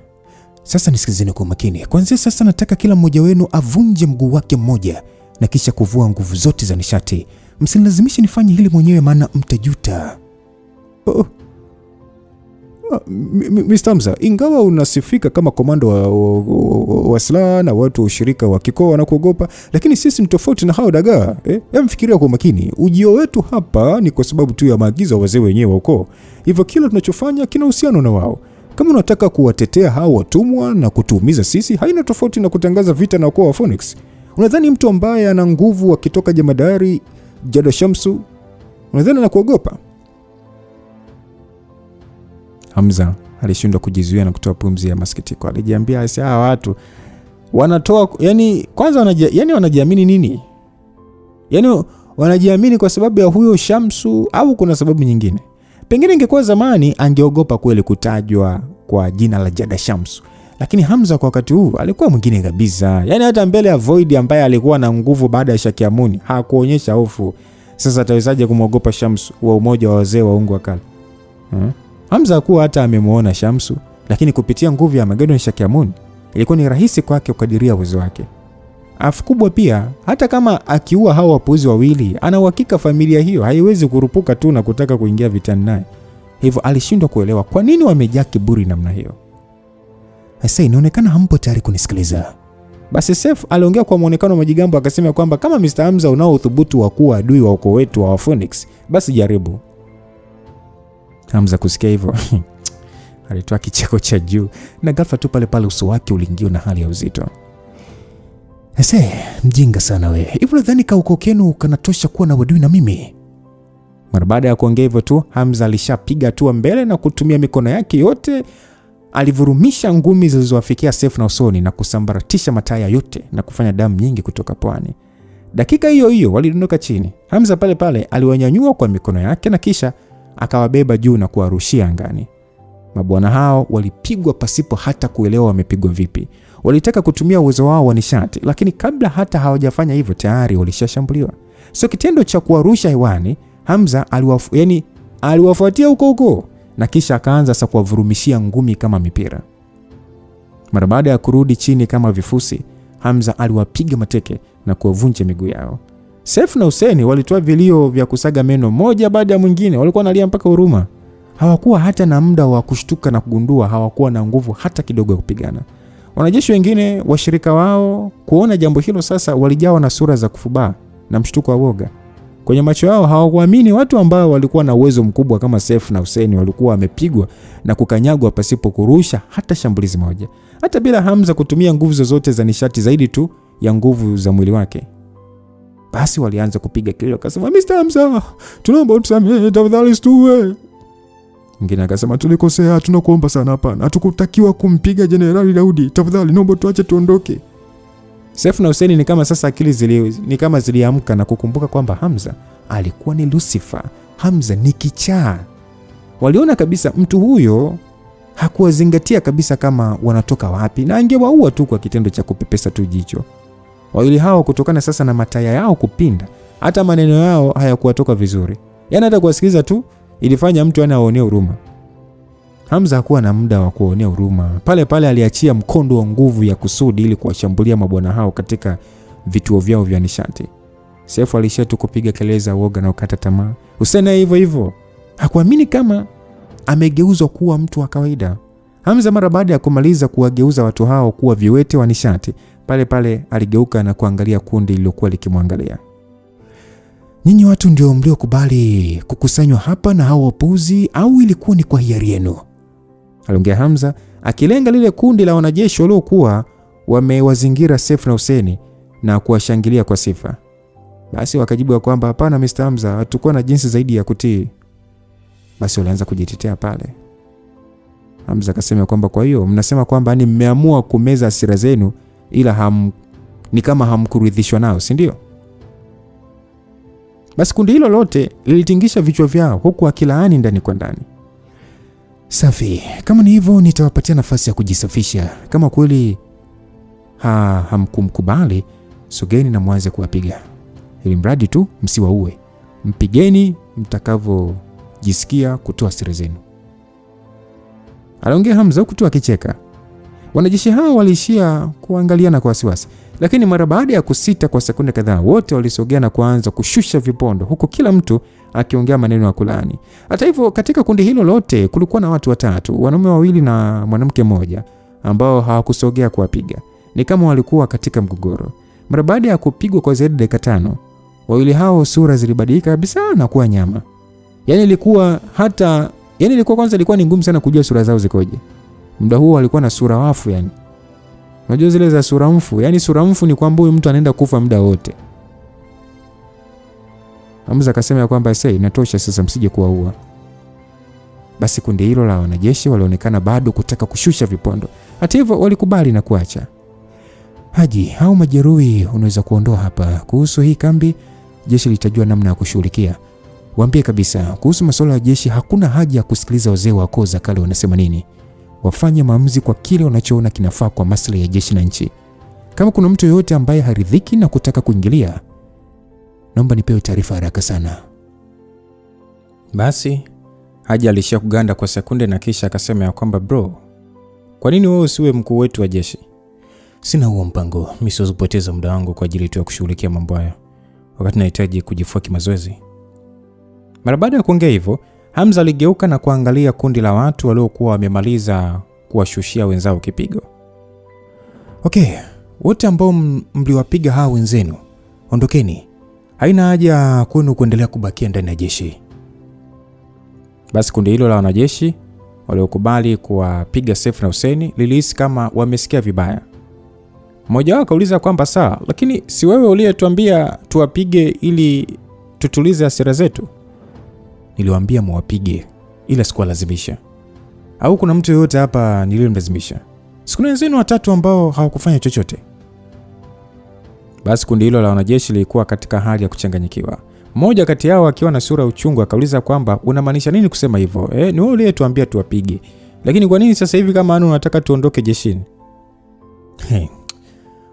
Sasa nisikizeni kwa makini. Kwanza sasa nataka kila mmoja wenu avunje mguu wake mmoja na kisha kuvua nguvu zote za nishati. Msinilazimishe nifanye hili mwenyewe maana mtajuta. Mr. Hamza, ingawa unasifika kama komando wa silaha na watu wa ushirika wa kikoo wanakuogopa, lakini sisi ni tofauti na hao dagaa. Mfikiria kwa makini. Ujio wetu hapa ni kwa sababu tu ya maagizo ya wazee wenyewe wa ukoo. Hivyo kila tunachofanya kina uhusiano na wao. Kama unataka kuwatetea hao watumwa na kutuumiza sisi, haina tofauti na kutangaza vita na ukoo wa Phoenix. Unadhani mtu ambaye ana nguvu akitoka jemadari Jada Shamsu, unadhani anakuogopa? Hamza alishindwa kujizuia na kutoa pumzi ya masikitiko. Alijiambia hawa watu wanatoa kwanza wanajiamini nini? Wanajiamini kwa sababu ya huyo Shamsu au kuna sababu nyingine? Pengine ingekuwa zamani angeogopa kweli kutajwa kwa jina la Jada Shamsu. Lakini Hamza kwa wakati huu alikuwa mwingine kabisa. Hata mbele ya Void ambaye alikuwa na nguvu baada ya Shakyamuni hakuonyesha hofu. Sasa atawezaje kumwogopa Shamsu wa umoja wa wazee wa ungu wa kale? Hamza hakuwa hata amemuona Shamsu, lakini kupitia nguvu ya Armageddon Shakyamuni ilikuwa ni rahisi kwake kukadiria uwezo wake. Afu kubwa pia, hata kama akiua hao wapuuzi wawili, ana uhakika familia hiyo haiwezi kurupuka tu na kutaka kuingia vitani naye. Hivyo alishindwa kuelewa kwa nini wamejaa kiburi namna hiyo. Sasa inaonekana hampo tayari kunisikiliza. Basi Sefu aliongea kwa muonekano wa majigambo akasema kwamba kama Mr. Hamza unao uthubutu wa kuwa adui wa ukoo wetu wa Phoenix, basi jaribu. Hamza kusikia hivyo alitoa kicheko cha juu na ghafla tu pale uso wake uliingiwa na hali ya uzito. Mjinga sana we. Hivi nadhani kauko kenu kanatosha kuwa na wadui na mimi? Mara baada ya kuongea hivyo tu, Hamza alishapiga hatua mbele na kutumia mikono yake yote alivurumisha ngumi zilizowafikia Sefu na usoni na kusambaratisha mataya yote na kufanya damu nyingi kutoka pwani. Dakika hiyo hiyo walidondoka chini. Hamza pale aliwanyanyua kwa mikono yake na kisha akawabeba juu na kuwarushia angani. Mabwana hao walipigwa pasipo hata kuelewa wamepigwa vipi. Walitaka kutumia uwezo wao wa nishati, lakini kabla hata hawajafanya hivyo tayari walishashambuliwa. Sio kitendo cha kuwarusha hewani, Hamza aliwafuatia huko na kisha akaanza sasa kuwavurumishia ngumi kama mipira. Mara baada ya kurudi chini kama vifusi, Hamza aliwapiga mateke na kuwavunja miguu yao. Sefu na Hussein walitoa vilio vya kusaga meno moja baada ya mwingine. Walikuwa wanalia mpaka huruma. Hawakuwa hata na muda wa kushtuka na kugundua hawakuwa na nguvu hata kidogo ya kupigana. Wanajeshi wengine washirika wao kuona jambo hilo sasa walijawa na sura za kufubaa na mshtuko wa woga. Kwenye macho yao hawakuamini watu ambao walikuwa na uwezo mkubwa kama Sefu na Hussein walikuwa wamepigwa na kukanyagwa pasipo kurusha hata shambulizi moja, hata bila Hamza kutumia nguvu zozote za nishati zaidi tu ya nguvu za mwili wake. Basi walianza kupiga kelele wakasema, Mr. Hamza, tunaomba utusamehe, tafadhali usitue. Mwingine akasema, tulikosea, tunakuomba sana, hapana, hatukutakiwa kumpiga Jenerali Daudi, tafadhali naomba tuache tuondoke. Sefu na Hussein ni kama sasa akili ziliamka na kukumbuka kwamba Hamza alikuwa ni Lucifer. Hamza ni kichaa. Waliona kabisa mtu huyo hakuwazingatia kabisa kama wanatoka wapi na angewaua tu kwa kitendo cha kupepesa tu jicho. Wawili hao kutokana sasa na mataya yao kupinda, hata maneno yao hayakuwatoka vizuri. Hata kuwasikiliza tu ilifanya mtu anaonea huruma. Hamza hakuwa na muda wa kuonea huruma. Pale aliachia mkondo wa nguvu ya kusudi ili kuwashambulia mabwana hao katika vituo vyao vya nishati. Sefu alishia tu kupiga kelele za woga na ukata tamaa. Hussein hivyo. Hakuamini kama amegeuzwa kuwa mtu wa kawaida. Hamza mara baada ya kumaliza kuwageuza watu hao kuwa viwete wa nishati, pale aligeuka na kuangalia kundi lililokuwa likimwangalia. Nyinyi watu ndio mliokubali kukusanywa hapa na hao wapuzi au ilikuwa ni kwa hiari yenu? Aliongea Hamza akilenga lile kundi la wanajeshi waliokuwa wamewazingira Seif na Hussein na kuwashangilia kwa sifa. Basi wakajibu ya kwamba hapana Mr. Hamza, hatakuwa na jinsi zaidi ya kutii. Basi walianza kujitetea pale. Hamza akasema kwamba kwa hiyo mnasema kwamba ni mmeamua kumeza hasira zenu ila ni kama hamkuridhishwa nao, si ndio? Basi kundi hilo lote lilitingisha vichwa vyao huku akilaani ndani kwa ndani. Safi, kama ni hivyo nitawapatia nafasi ya kujisafisha. Kama kweli hamkumkubali, sogeni na mwanze kuwapiga. Ili mradi tu msiwaue. Mpigeni mtakavyojisikia kutoa hasira zenu. Aliongea Hamza huku tu akicheka. Wanajeshi hao waliishia kuangaliana kwa wasiwasi, lakini mara baada ya kusita kwa sekunde kadhaa wote walisogea na kuanza kushusha vipondo huku kila mtu akiongea maneno ya kulaani. Hata hivyo, katika kundi hilo lote kulikuwa na watu watatu, wanaume wawili na mwanamke mmoja ambao hawakusogea kuwapiga. Ni kama walikuwa katika mgogoro. Mara baada ya kupigwa kwa zaidi dakika 5, wawili hao sura zilibadilika kabisa na kuwa nyama. Ilikuwa kwanza ilikuwa ni ngumu sana kujua sura zao zikoje. Muda huo walikuwa na sura wafu yani. Unajua zile za sura mfu, sura mfu ni kwamba huyu mtu anaenda kufa muda wote. Hamza akasema kwamba sasa inatosha sasa, msije kuwaua. Basi kundi hilo la wanajeshi walionekana bado kutaka kushusha vipondo. Hata hivyo walikubali na kuacha. Haji, hao majeruhi unaweza kuondoa hapa. Kuhusu hii kambi, jeshi litajua namna ya kushughulikia. Waambie kabisa, kuhusu masuala ya jeshi hakuna haja ya kusikiliza wazee wa koo za kale wanasema nini. Wafanye maamuzi kwa kile wanachoona kinafaa kwa maslahi ya jeshi na nchi. Kama kuna mtu yoyote ambaye haridhiki na kutaka kuingilia, naomba nipewe taarifa haraka sana. Basi Haji alishia kuganda kwa sekunde na kisha akasema ya kwamba bro, kwa nini wewe usiwe mkuu wetu wa jeshi? Sina huo mpango, mimi siwezi kupoteza muda wangu kwa ajili tu ya kushughulikia mambo haya wakati nahitaji kujifua kimazoezi. Mara baada ya kuongea hivyo, Hamza aligeuka na kuangalia kundi la watu waliokuwa wamemaliza kuwashushia wenzao kipigo. Okay, wote ambao mliwapiga hao wenzenu, ondokeni. Haina haja kwenu kuendelea kubakia ndani ya jeshi. Basi kundi hilo la wanajeshi waliokubali kuwapiga Seif na Hussein lilihisi kama wamesikia vibaya. Mmoja wao akauliza kwamba sawa, lakini si wewe uliyetuambia tuwapige ili tutulize hasira zetu? Niliwaambia muwapige ila sikuwalazimisha. Au kuna mtu yoyote hapa niliyemlazimisha? Sikuna wenzenu watatu ambao hawakufanya chochote. Basi kundi hilo la wanajeshi lilikuwa katika hali ya kuchanganyikiwa. Mmoja kati yao akiwa na sura uchungu akauliza kwamba unamaanisha nini kusema hivyo? Ni wewe uliyetuambia tuwapige. Lakini kwa nini sasa hivi kama unataka tuondoke jeshini?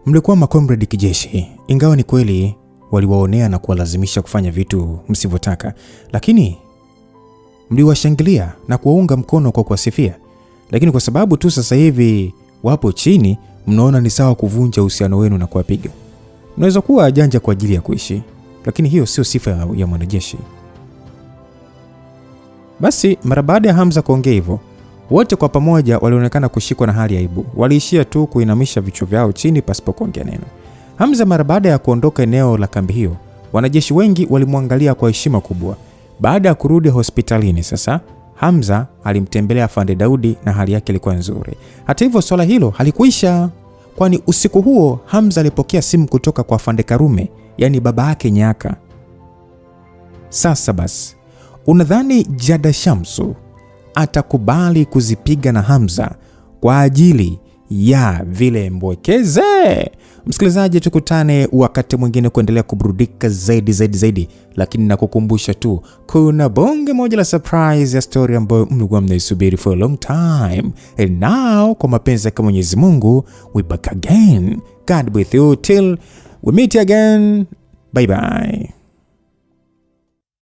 Mlikuwa makomrade kijeshi. Ingawa ni kweli waliwaonea na kuwalazimisha kufanya vitu msivyotaka, lakini mliwashangilia na kuwaunga mkono kwa kuwasifia. Lakini kwa sababu tu sasa hivi wapo chini, mnaona ni sawa kuvunja uhusiano wenu na kuwapiga. Unaweza kuwa janja kwa ajili ya kuishi, lakini hiyo sio sifa ya mwanajeshi. Basi mara baada ya Hamza kuongea hivyo, wote kwa pamoja walionekana kushikwa na hali ya aibu. Waliishia tu kuinamisha vichwa vyao chini pasipo kuongea neno. Hamza mara baada ya kuondoka eneo la kambi hiyo, wanajeshi wengi walimwangalia kwa heshima kubwa. Baada ya kurudi hospitalini sasa, Hamza alimtembelea Afande Daudi na hali yake ilikuwa nzuri. Hata hivyo swala hilo halikuisha, kwani usiku huo Hamza alipokea simu kutoka kwa Afande Karume, yani baba yake Nyaka. Sasa basi, unadhani Jada Shamsu atakubali kuzipiga na Hamza kwa ajili ya vile mbwekeze? Msikilizaji, tukutane wakati mwingine kuendelea kuburudika zaidi, lakini nakukumbusha tu kuna bonge moja la surprise ya story ambayo mlikuwa mnaisubiri for a long time. And now, kwa mapenzi ya Mwenyezi Mungu, we back again. God with you till we meet again. Bye bye.